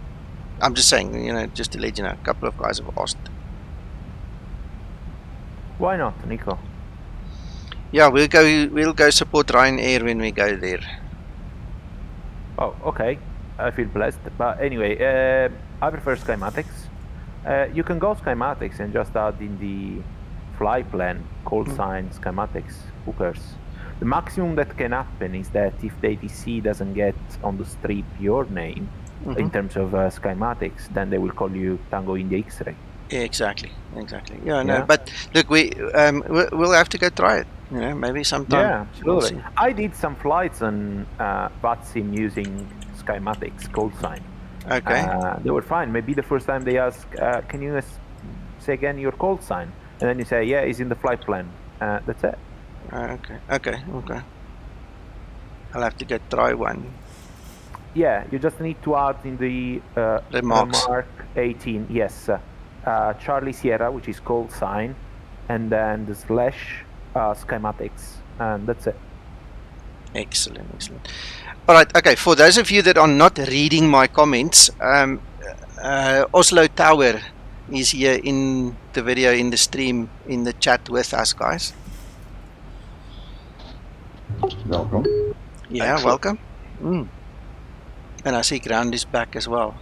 I'm just saying, you know, just to let you know, a couple of guys have asked. Why not, Nico? Yeah, we'll go support Ryanair when we go there. Oh, okay. I feel blessed. But anyway, I prefer Skymatix. You can go Skymatix and just add in the fly plan call sign Skymatix. Who cares? The maximum that can happen is that if the ATC doesn't get on the strip your name in terms of Skymatix, then they will call you Tango India X-ray. Yeah, exactly. Yeah, no, but look, we'll have to go try it. You know, maybe sometime. Yeah, absolutely. We'll I did some flights on VATSIM using Skymatix call sign. Okay. They were fine. Maybe the first time they ask, can you say again your call sign? And then you say, yeah, it's in the flight plan. That's it. Okay. I'll have to go try one. Yeah, you just need to add in the remark 18, yes, Charlie Sierra, which is call sign, and then the slash Skymatix, and that's it. Excellent. All right, okay, for those of you that are not reading my comments, Oslo Tower is here in the video, in the stream, in the chat with us, guys. Welcome. Yeah, Excellent. welcome. And I see Ground is back as well.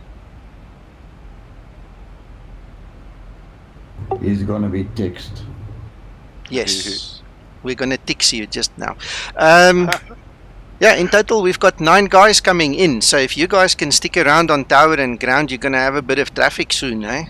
He's gonna be text. Yes, we're gonna tix you just now. Yeah, in total we've got 9 guys coming in, so if you guys can stick around on Tower and Ground, you're gonna have a bit of traffic soon, eh?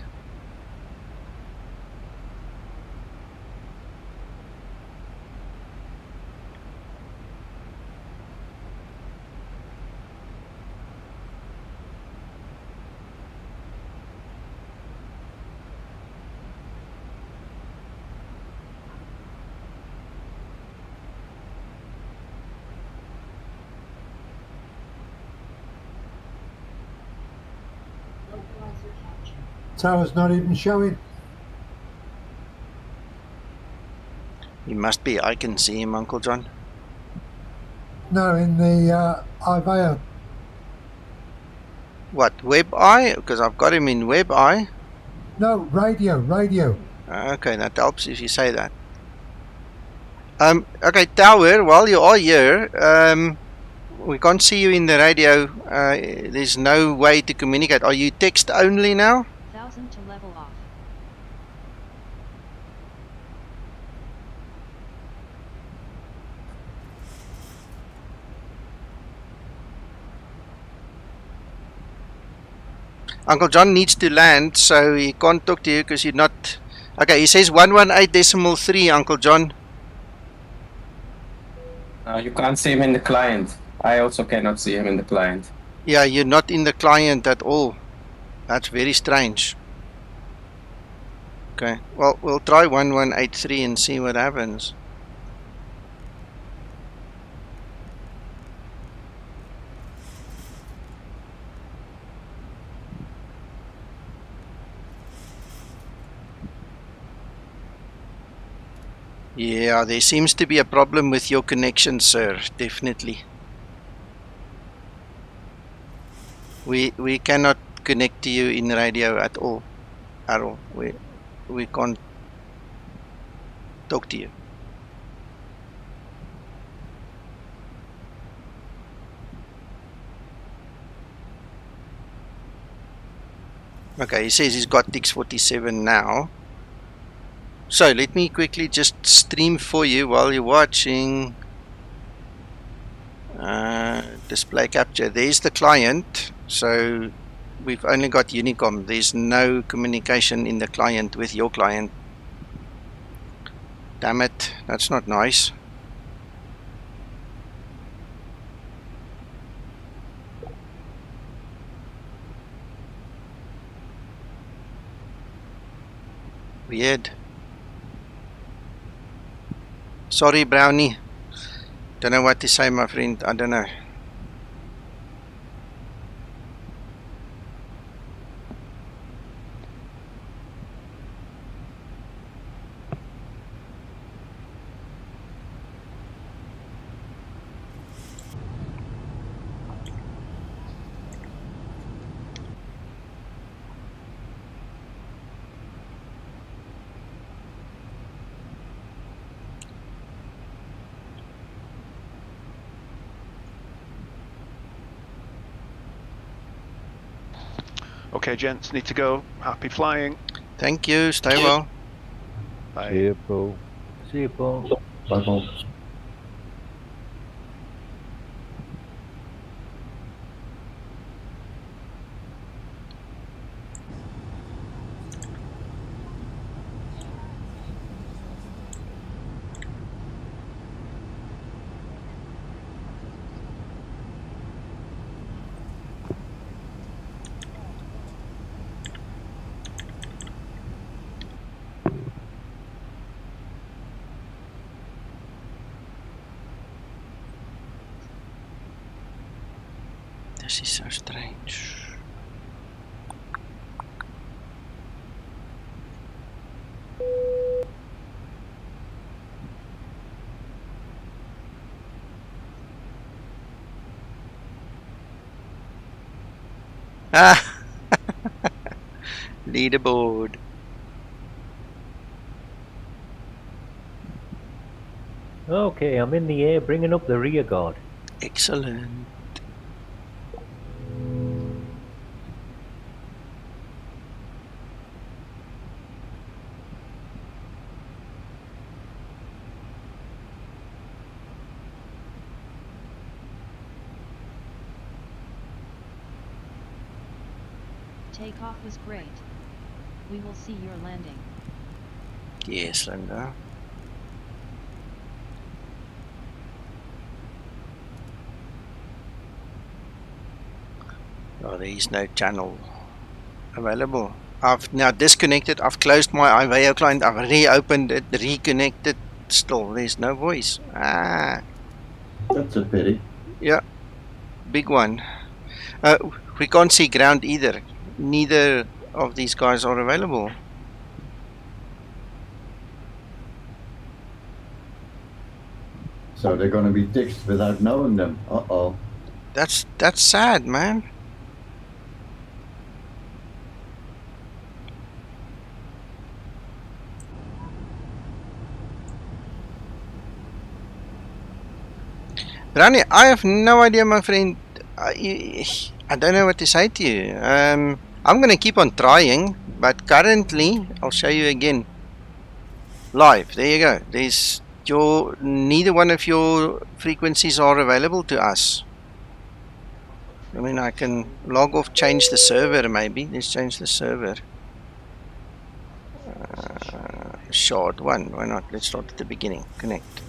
Tower's not even showing. He must be. I can see him, Uncle John. No, in the Iveo. What, WebEye? Because I've got him in WebEye. No, radio. Okay, that helps if you say that. Okay, Tower, while you are here, we can't see you in the radio. There's no way to communicate. Are you text only now? 1000 to level off. Uncle John needs to land, so he can't talk to you because you're not... Okay, he says 118.3, Uncle John. You can't see him in the client. I also cannot see him in the client. Yeah, you're not in the client at all. That's very strange. Okay, well, we'll try 1183 and see what happens. Yeah, there seems to be a problem with your connection, sir. Definitely. We cannot connect to you in radio at all. At all. We can't talk to you. Okay, he says he's got X47 now. So let me quickly just stream for you while you're watching. Display capture. There's the client. So we've only got Unicom. There's no communication in the client with your client. Damn it, that's not nice. Weird. Sorry, Brownie. Don't know what to say, my friend. I don't know. Okay, gents, need to go. Happy flying. Thank you. Stay well. Bye. See you, Paul. See you, Paul. Bye, Paul. This is so strange. Ah, leaderboard. Okay, I'm in the air, bringing up the rear guard. Excellent. Takeoff was great. We will see your landing. Yes, Linda. Oh, there is no channel available. I've now disconnected. I've closed my IVAO client. I've reopened it, reconnected. Still, there's no voice. Ah, That's a pity. yeah, big one. We can't see ground either. Neither of these guys are available. So they're going to be ditched without knowing them. Uh-oh. That's sad, man. Rani, I have no idea, my friend. I don't know what to say to you. I'm going to keep on trying, but currently, I'll show you again. Live, there you go. There's neither one of your frequencies are available to us. I mean, I can log off, change the server maybe. Let's change the server. Shard 1, why not? Let's start at the beginning. Connect.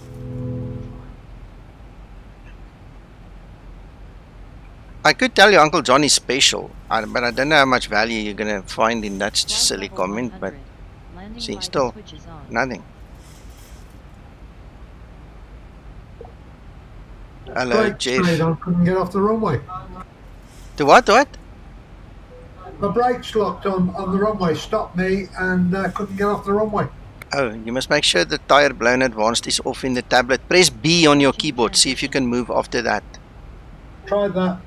I could tell you Uncle John is special, but I don't know how much value you're going to find in that silly comment, but see, still nothing. Hello, Jeff. I couldn't get off the runway. The what? The brakes locked on the runway, stopped me, and couldn't get off the runway. Oh, you must make sure the tire blown advanced is off in the tablet. Press B on your keyboard, see if you can move after that. Tried that.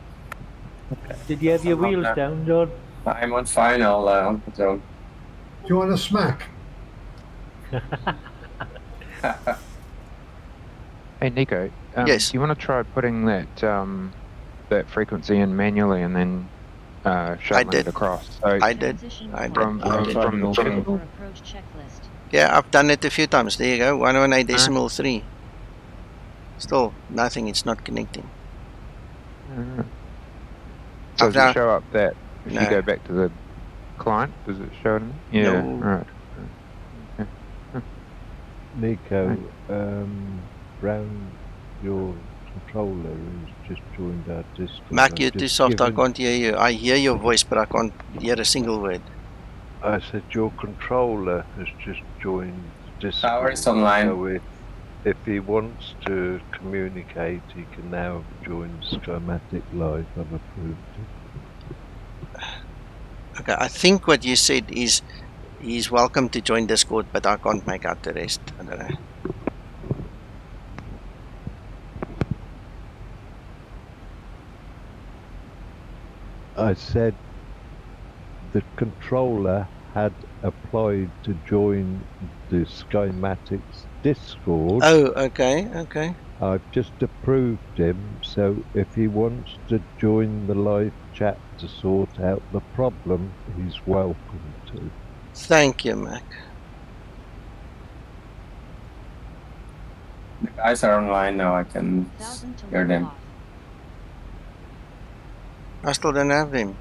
Did you have your wheels down, John? I'm on final, Uncle John. Do you want a smack? Hey Nico, yes. Do you want to try putting that that frequency in manually and then shuttling it across? So I did. From the yeah, I've done it a few times. There you go. 118.3. Still nothing. It's not connecting. So does it show up that if you go back to the client, does it show it? Yeah, no. Right. Okay. Nico, Brown, your controller has just joined our Discord. Mac, you're too soft. I can't hear you. I hear your voice, but I can't hear a single word. I said your controller has just joined Discord. Power is online. So if he wants to communicate, he can now join Skymatix Live. I've approved it. Okay, I think what you said is he's welcome to join Discord, but I can't make out the rest. I don't know. I said the controller had applied to join the Skymatix Discord. Oh, okay. I've just approved him, so if he wants to join the live chat to sort out the problem, he's welcome to. Thank you, Mac. The guys are online now, I can hear them. I still don't have them.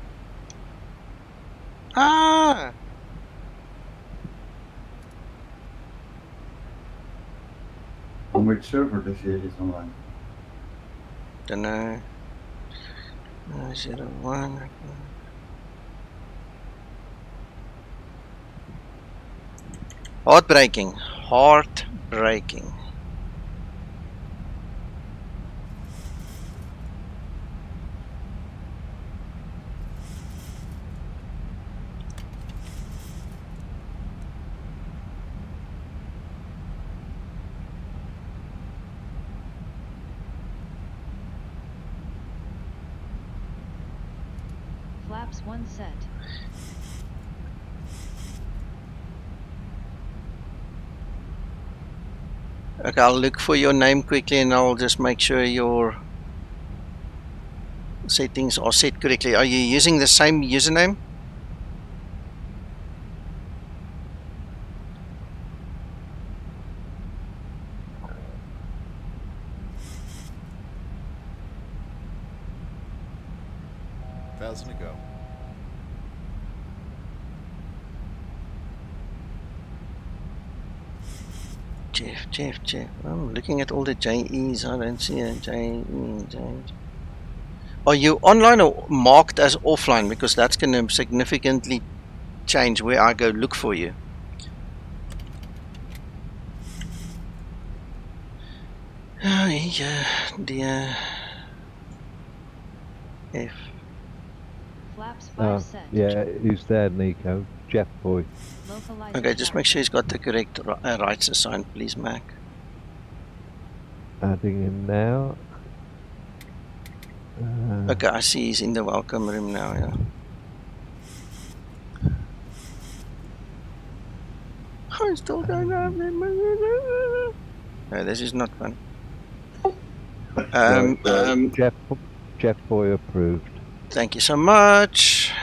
Ah! On which server does he is online? Don't know. 01. Heartbreaking. Flaps 1 set. Okay, I'll look for your name quickly and I'll just make sure your settings are set correctly. Are you using the same username? $1,000 to go. Jeff. I'm looking at all the JEs. I don't see a JE. Are you online or marked as offline? Because that's going to significantly change where I go look for you. Oh, yeah, dear. F. Flaps 5 set. Yeah, who's there, Nico? Jeff Boy. Okay, just make sure he's got the correct rights assigned, please, Mac. Adding him now. Okay, I see he's in the welcome room now, yeah. I still don't have him. No, this is not fun. Jeff Boy approved. Thank you so much.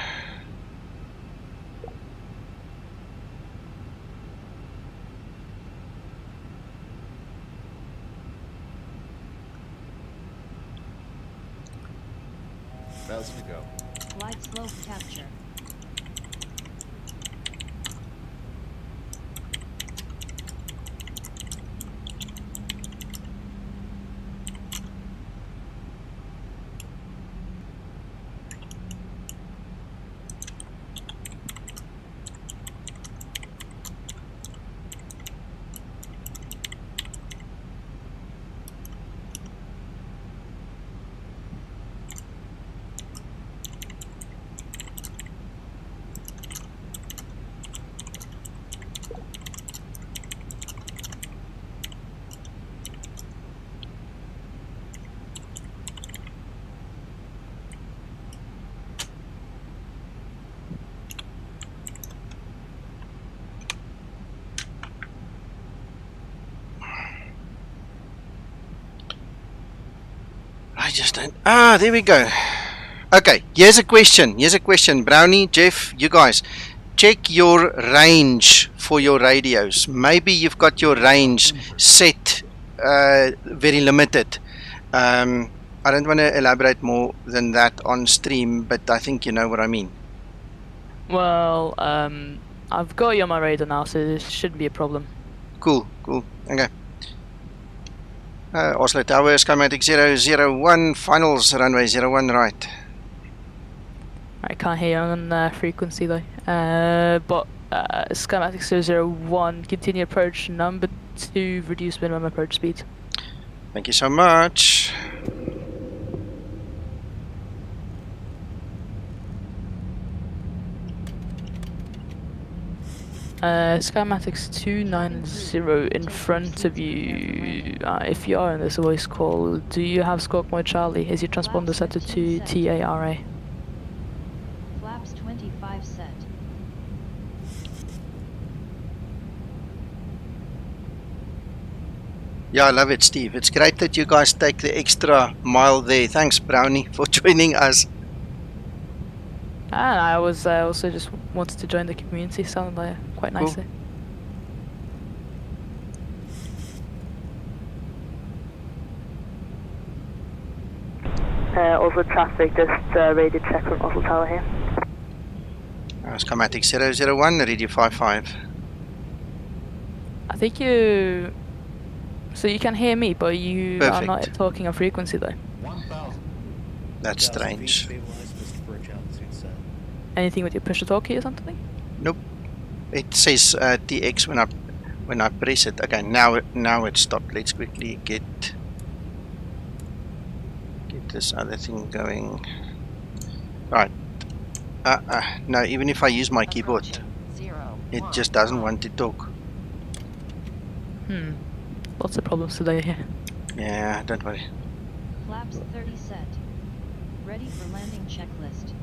$1,000 to go. Glide slope capture. just don't. There we go. Okay, here's a question. Brownie, Jeff, you guys, check your range for your radios. Maybe you've got your range set very limited. I don't want to elaborate more than that on stream, but I think you know what I mean. Well, I've got you on my radar now, so this shouldn't be a problem. Cool. Okay. Oslo Tower, Skymatix 001, finals, runway 01 right. I can't hear you on frequency though. But Skymatix 001, continue approach number 2, reduce minimum approach speed. Thank you so much. Skymatix 290 in front of you. If you are in this voice call, do you have Squawk Mode Charlie? Is your transponder set to TARA? Flaps 25 set. Yeah, I love it, Steve. It's great that you guys take the extra mile there. Thanks, Brownie, for joining us. And I was also just wanted to join the community. Sounded like quite nicely. Also traffic, just radio check from Oslo Tower here. Skymatix 001, radio 55. I think you... So you can hear me, but you Perfect. are not talking on frequency though. That's strange. Anything with your push-to-talkie or something? Nope. It says TX when I press it. Okay, now it stopped. Let's quickly get this other thing going. Right. No, even if I use my keyboard, it just doesn't want to talk. Lots of problems today here. Yeah, don't worry. Flaps 30 set. Ready for landing checklist.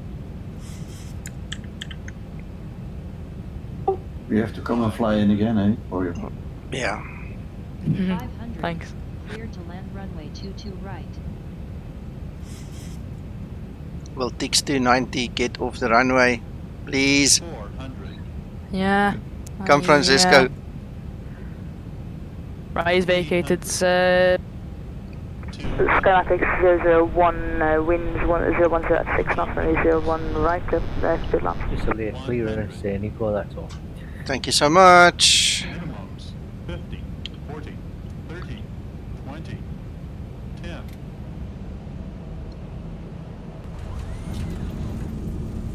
We have to come and fly in again, eh? Or you? Yeah. 500. Thanks. Clear to land runway 22 right. Will Tix 290 get off the runway, please? 400. Yeah. Come, Francisco. Yeah. Right, he's vacated. Skymatix 001, winds 1010 at 6 knots, runway 01 right, speed lamp. Just a little clearer and say Nico, that's all. Thank you so much. Minimums 50, 40, 30, 20, 10.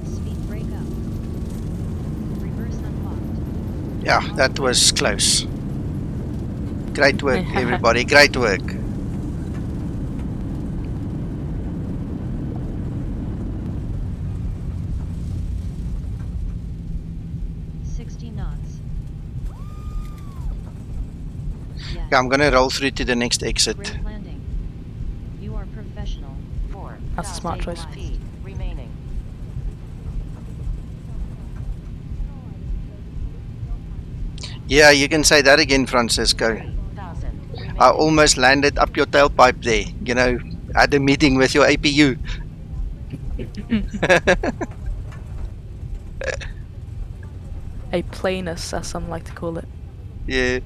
Speed break up. Reverse unlocked. Yeah, that was close. Great work, everybody. Great work. Yeah, I'm gonna roll through to the next exit. Great landing. You are professional. 4. That's a smart choice. Remaining. Yeah, you can say that again, Francisco. I almost landed up your tailpipe there. You know, had a meeting with your APU. A planus, as some like to call it. Yeah.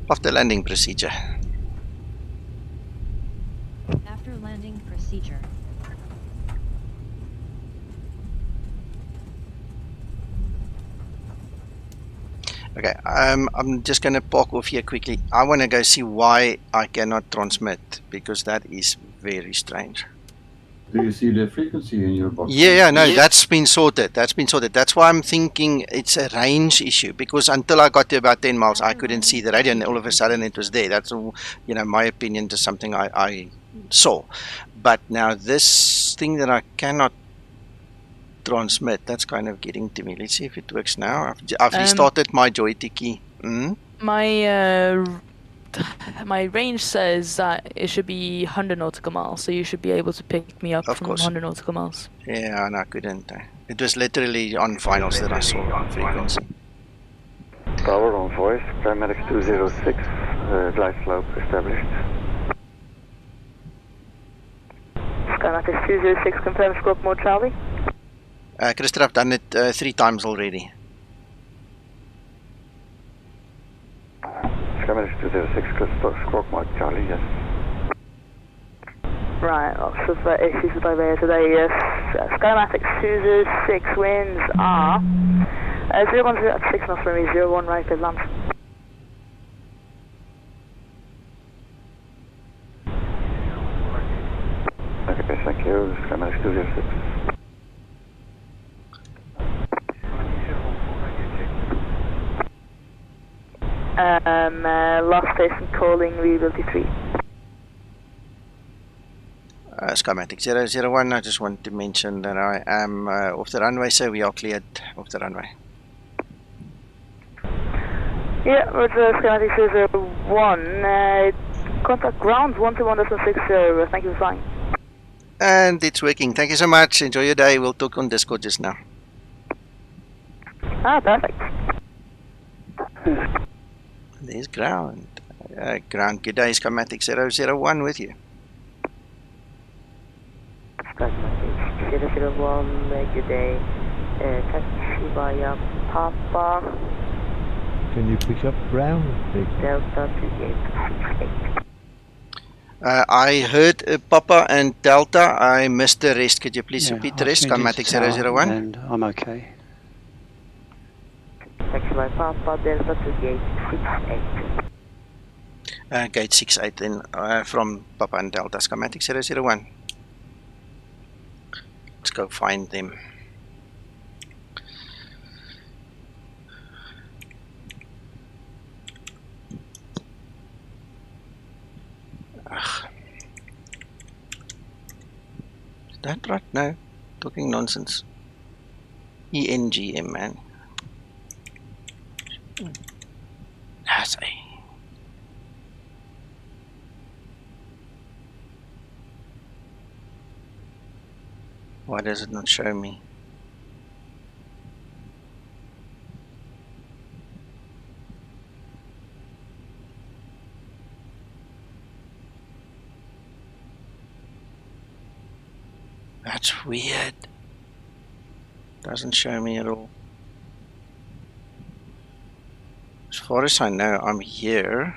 After landing procedure. After landing procedure. Okay, I'm just gonna park off here quickly. I want to go see why I cannot transmit, because that is very strange. Do you see the frequency in your box? Yeah, no, that's been sorted. That's why I'm thinking it's a range issue, because until I got to about 10 miles, I couldn't see the radio, and all of a sudden it was there. That's, you know, my opinion to something I saw. But now this thing that I cannot transmit, that's kind of getting to me. Let's see if it works now. I've restarted my joystick. My range says that it should be 100 nautical miles, so you should be able to pick me up from 100 nautical miles. Yeah, and I couldn't. It was literally on finals that I saw frequency. Tower on voice, Skymatix 206, glide slope established. Skymatix 206, confirm squawk mode Charlie. Christer, I've done it 3 times already. Skymatix 206, squawk mode Charlie, yes. Right, lots of issues with Iberia today, yes. Skymatix 206, winds are 010 at 6 knots, runway 01 right, clear land. Okay, thank you, Skymatix 206. Last station calling Rebuild 3. Skymatix 001, I just want to mention that I am off the runway, so we are cleared off the runway. Yeah, Roger, Skymatix 001, contact ground 121.60, thank you for flying. And it's working, thank you so much, enjoy your day, we'll talk on Discord just now. Ah, perfect. There's ground. Ground, good day, Skymatix 001 with you. Skymatix 001, good day. Taxi via Papa. Can you pick up ground, big? Delta 2868. I heard Papa and Delta, I missed the rest, could you please repeat the rest? Skymatix 001. And I'm okay. Taxi via Papa, Delta 2868. Gate 68 then from Papa and Delta, Skymatix 001. Let's go find them. Ugh. Is that right? No, talking nonsense. ENGM, man. That's a. Why does it not show me? That's weird. Doesn't show me at all. As far as I know, I'm here.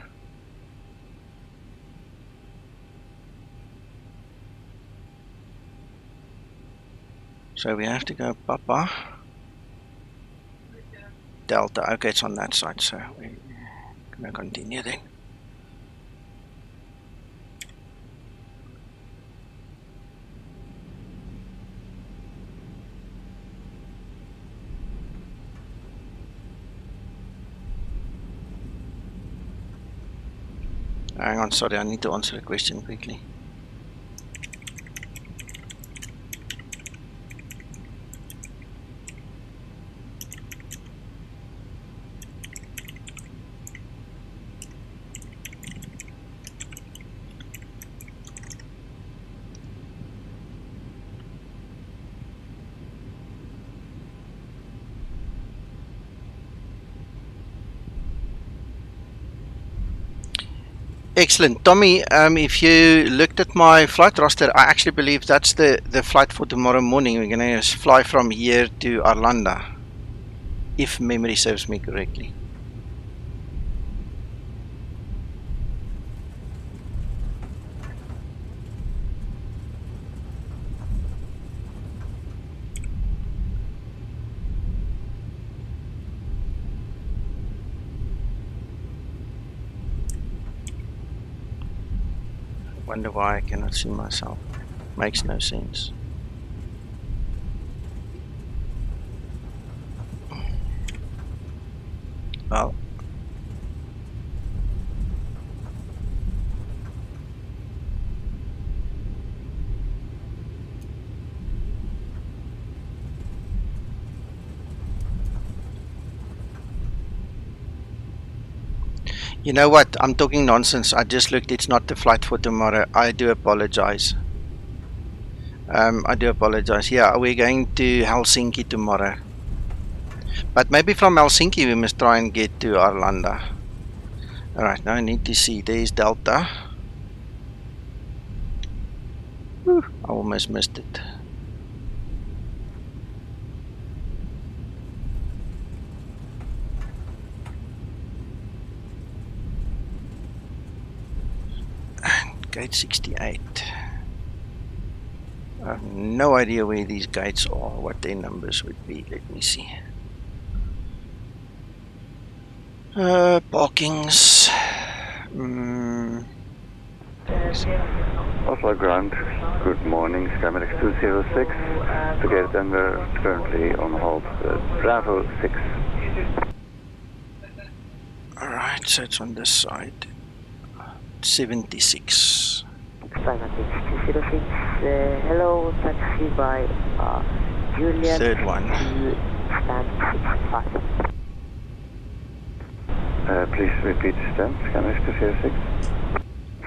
So we have to go Papa. Delta. Okay, it's on that side, so we're gonna continue then. Hang on, sorry, I need to answer a question quickly. Excellent. Tommy, if you looked at my flight roster, I actually believe that's the flight for tomorrow morning. We're going to fly from here to Arlanda, if memory serves me correctly. Wonder why I cannot see myself. Makes no sense. Well, you know what? I'm talking nonsense. I just looked. It's not the flight for tomorrow. I do apologize. I do apologize. Yeah, we're going to Helsinki tomorrow. But maybe from Helsinki we must try and get to Arlanda. Alright, now I need to see. There's Delta. Whew, I almost missed it. And gate 68. I have no idea where these gates are, what their numbers would be. Let me see. Parkings. Oslo ground, good morning, Skymatix 206, to get Denver, currently on hold, Bravo 6. Alright, so it's on this side. 76. Skymatix 206, hello, taxi by Juliet. Third one. Stand 65. Please repeat stand, Skymatix 206.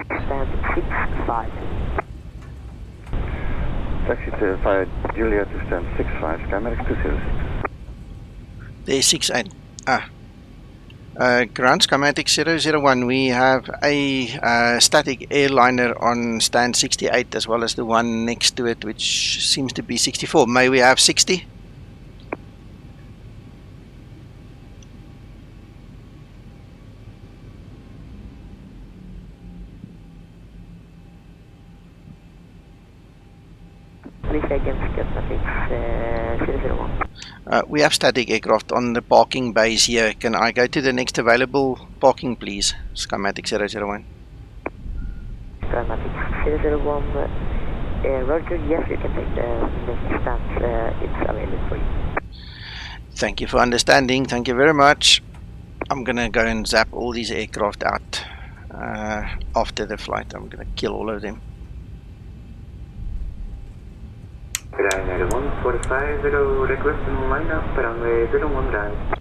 Stand 65. Taxi to fire Juliet to stand 65, Skymatix 206. There's 68. Ground Skymatix 001. We have a static airliner on stand 68 as well as the one next to it, which seems to be 64. May we have 60? We have static aircraft on the parking bays here. Can I go to the next available parking, please? Skymatix 001. Skymatix 001. Roger, yes, you can take the next stand. It's available for you. Thank you for understanding. Thank you very much. I'm gonna go and zap all these aircraft out after the flight. I'm gonna kill all of them. Ryanair 145, requesting lineup runway 01 right.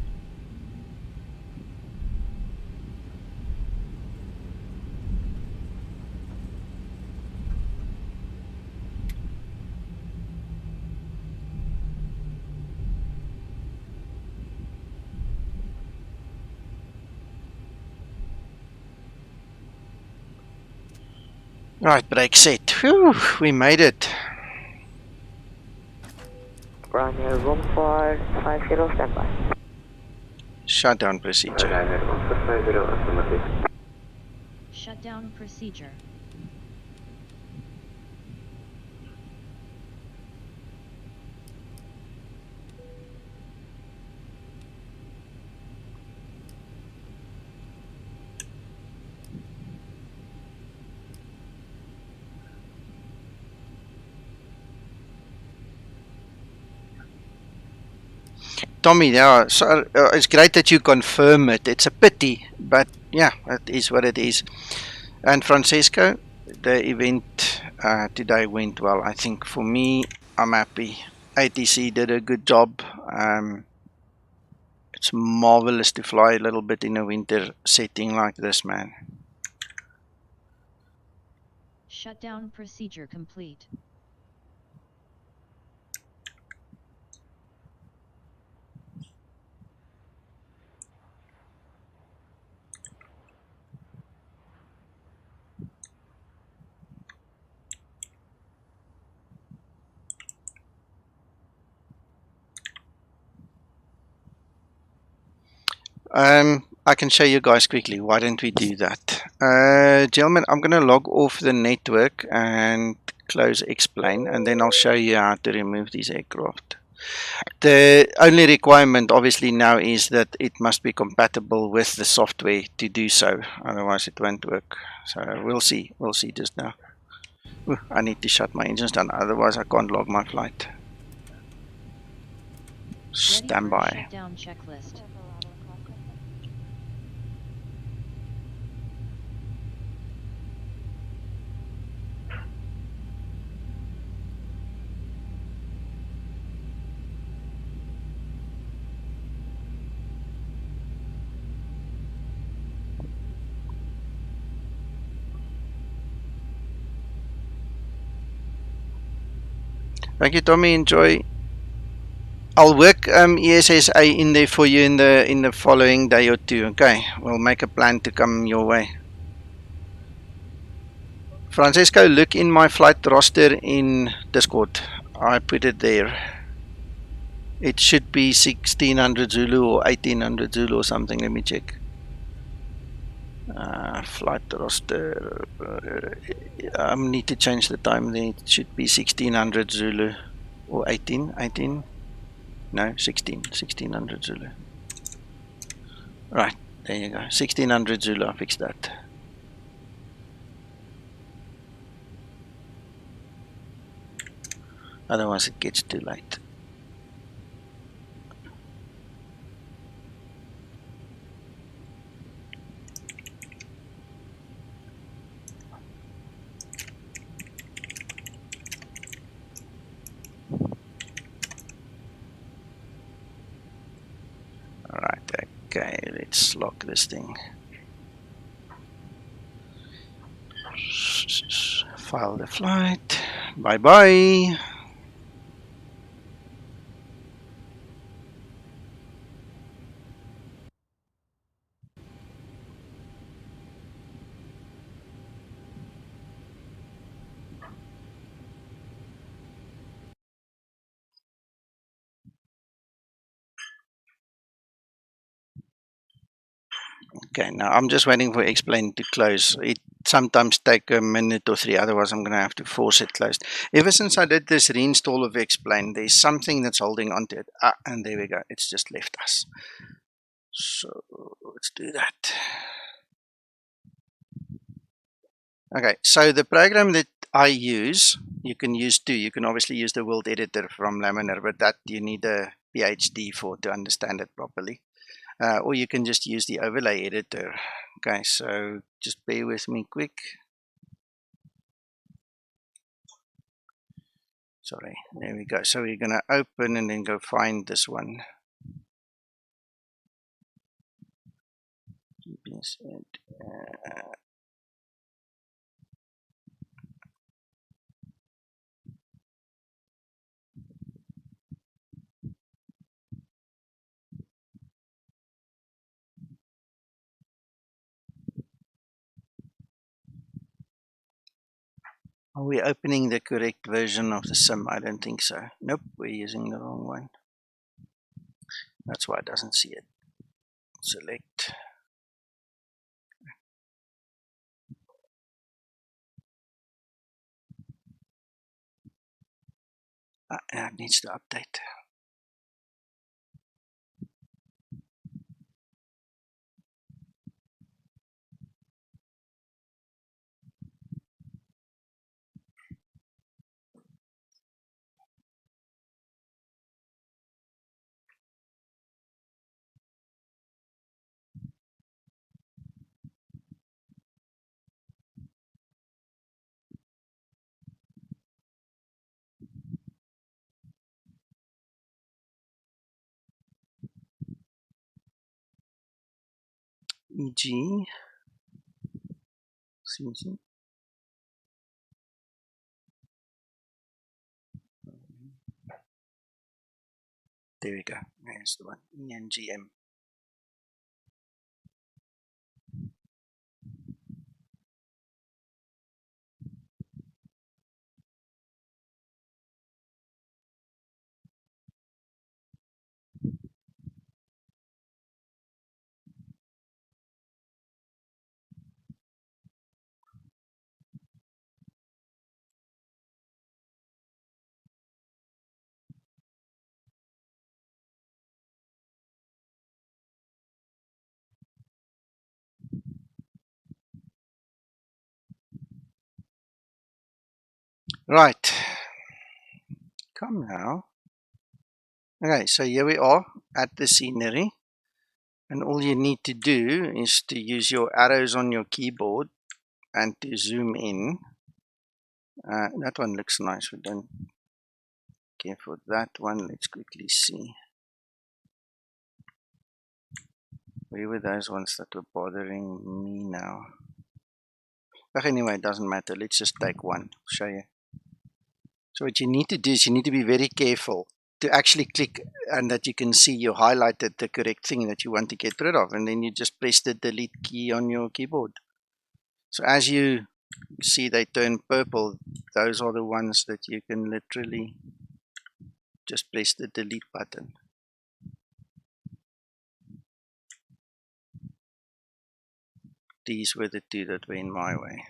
Right, brake set. Whew, we made it. Ryanair 1450, standby. Shutdown procedure. Ryanair 1450, affirmative. Shutdown procedure. Tommy, yeah, so, it's great that you confirm it. It's a pity, but yeah, it is what it is. And Francesco, the event today went well. I think for me, I'm happy. ATC did a good job. It's marvelous to fly a little bit in a winter setting like this, man. Shutdown procedure complete. I can show you guys quickly. Why don't we do that? Gentlemen, I'm going to log off the network and close explain, and then I'll show you how to remove these aircraft. The only requirement obviously now is that it must be compatible with the software to do so, otherwise it won't work. So we'll see just now. Ooh, I need to shut my engines down, otherwise I can't log my flight. Stand by. Shutdown checklist. Thank you, Tommy. Enjoy. I'll work ESSA in there for you in the following day or two. Okay, we'll make a plan to come your way. Francesco, look in my flight roster in Discord. I put it there. It should be 1600 Zulu or 1800 Zulu or something. Let me check. Flight roster. I need to change the time there. It should be 1600 Zulu or 18. No, 1600 Zulu. Right, there you go. 1600 Zulu. I fixed that. Otherwise it gets too late. Alright, okay, let's lock this thing. File the flight. Bye bye. Okay, now I'm just waiting for explain to close. It sometimes takes a minute or three, otherwise I'm going to have to force it closed. Ever since I did this reinstall of explain, there's something that's holding onto it. And there we go. It's just left us. So let's do that. Okay, so the program that I use, you can use too. You can obviously use the world editor from Laminar, but that you need a PhD for to understand it properly. Or you can just use the overlay editor. Okay, so just bear with me quick. Sorry, there we go. So we're going to open and then go find this one. Are we opening the correct version of the sim? I don't think so. Nope, we're using the wrong one. That's why it doesn't see it. Select. It needs to update. EG. CC. There we go. There's the one. ENGM. Right. Come now. Okay, so here we are at the scenery. And all you need to do is to use your arrows on your keyboard and to zoom in. That one looks nice. We don't care for that one. Let's quickly see. Where were those ones that were bothering me now? But anyway, it doesn't matter. Let's just take one. I'll show you. So what you need to do is you need to be very careful to actually click and that you can see you highlighted the correct thing that you want to get rid of, and then you just press the delete key on your keyboard. So as you see they turn purple, those are the ones that you can literally just press the delete button. These were the two that went my way.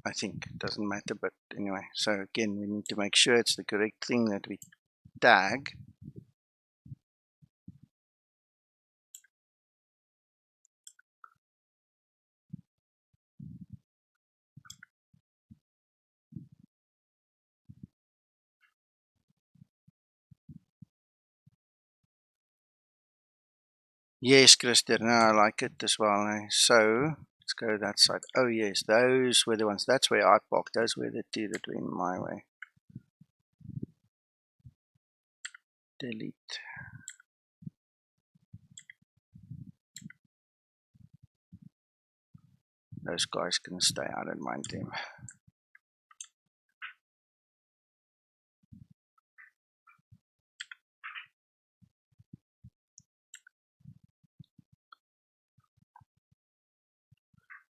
I think it doesn't matter, but anyway, so again we need to make sure it's the correct thing that we tag. Yes, Christian, no, I like it as well. So let's go that side. Oh yes, those were the ones. That's where I parked. Those were the two that went my way. Delete. Those guys can stay. I don't mind them.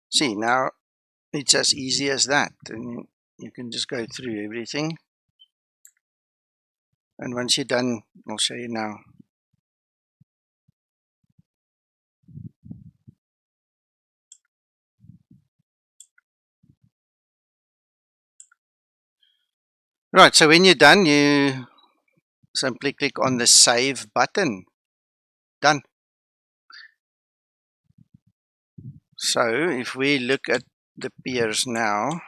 See, now it's as easy as that, and you can just go through everything. And once you're done, I'll show you now. Right, so when you're done, you simply click on the save button. Done. So if we look at the piers now,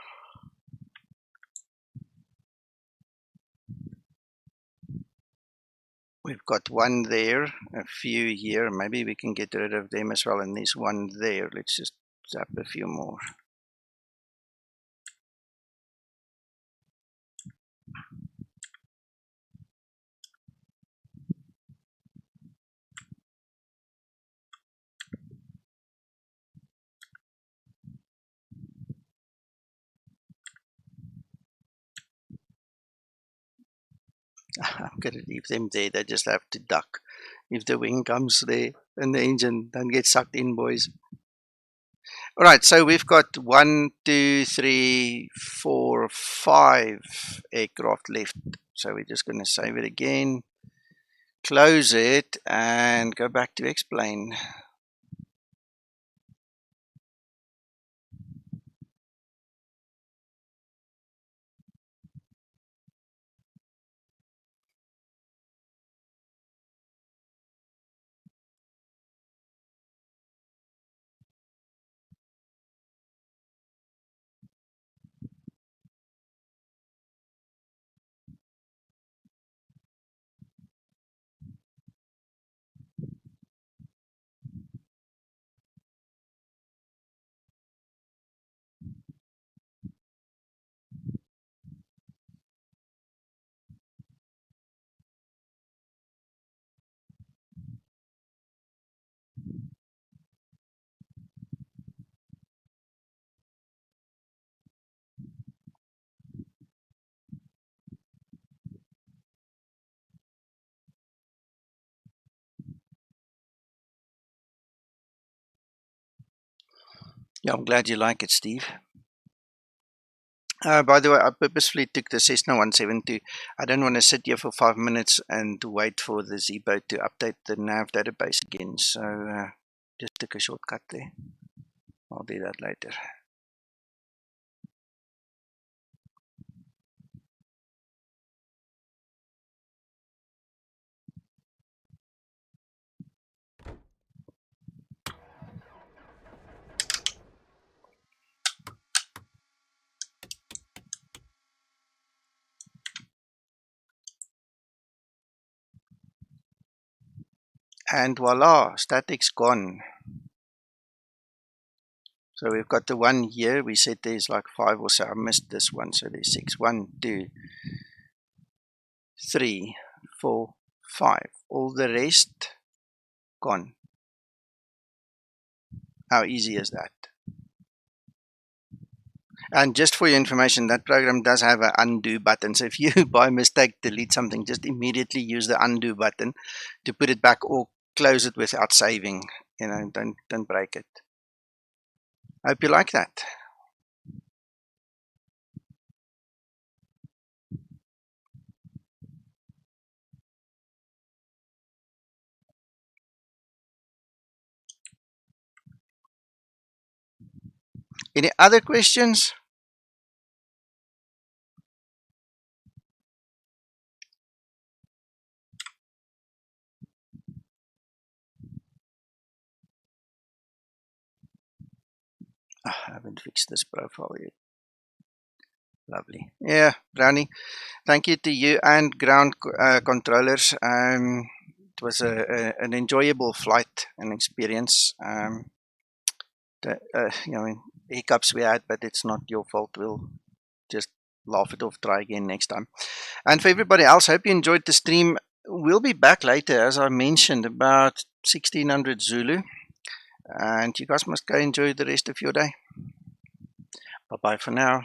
we've got one there, a few here. Maybe we can get rid of them as well. And there's one there. Let's just zap a few more. I'm going to leave them there. They just have to duck if the wing comes there and the engine don't get sucked in, boys. All right, so we've got 1, 2, 3, 4, 5 aircraft left. So we're just going to save it again, close it, and go back to explain. Yeah, I'm glad you like it, Steve. By the way, I purposefully took the Cessna 172. I don't want to sit here for 5 minutes and wait for the Zibo to update the nav database again. So just took a shortcut there. I'll do that later. And voila, static's gone. So we've got the one here. We said there's like 5 or so. I missed this one. So there's 6. 1, 2, 3, 4, 5. All the rest gone. How easy is that? And just for your information, that program does have an undo button. So if you by mistake delete something, just immediately use the undo button to put it back or close it without saving. You know, don't break it. I hope you like that. Any other questions? Oh, I haven't fixed this profile yet. Lovely. Yeah, Brownie, thank you to you and ground controllers. It was an enjoyable flight and experience. You know, hiccups we had, but it's not your fault. We'll just laugh it off, try again next time. And for everybody else, hope you enjoyed the stream. We'll be back later, as I mentioned, about 1600 Zulu. And you guys must go enjoy the rest of your day. Bye-bye for now.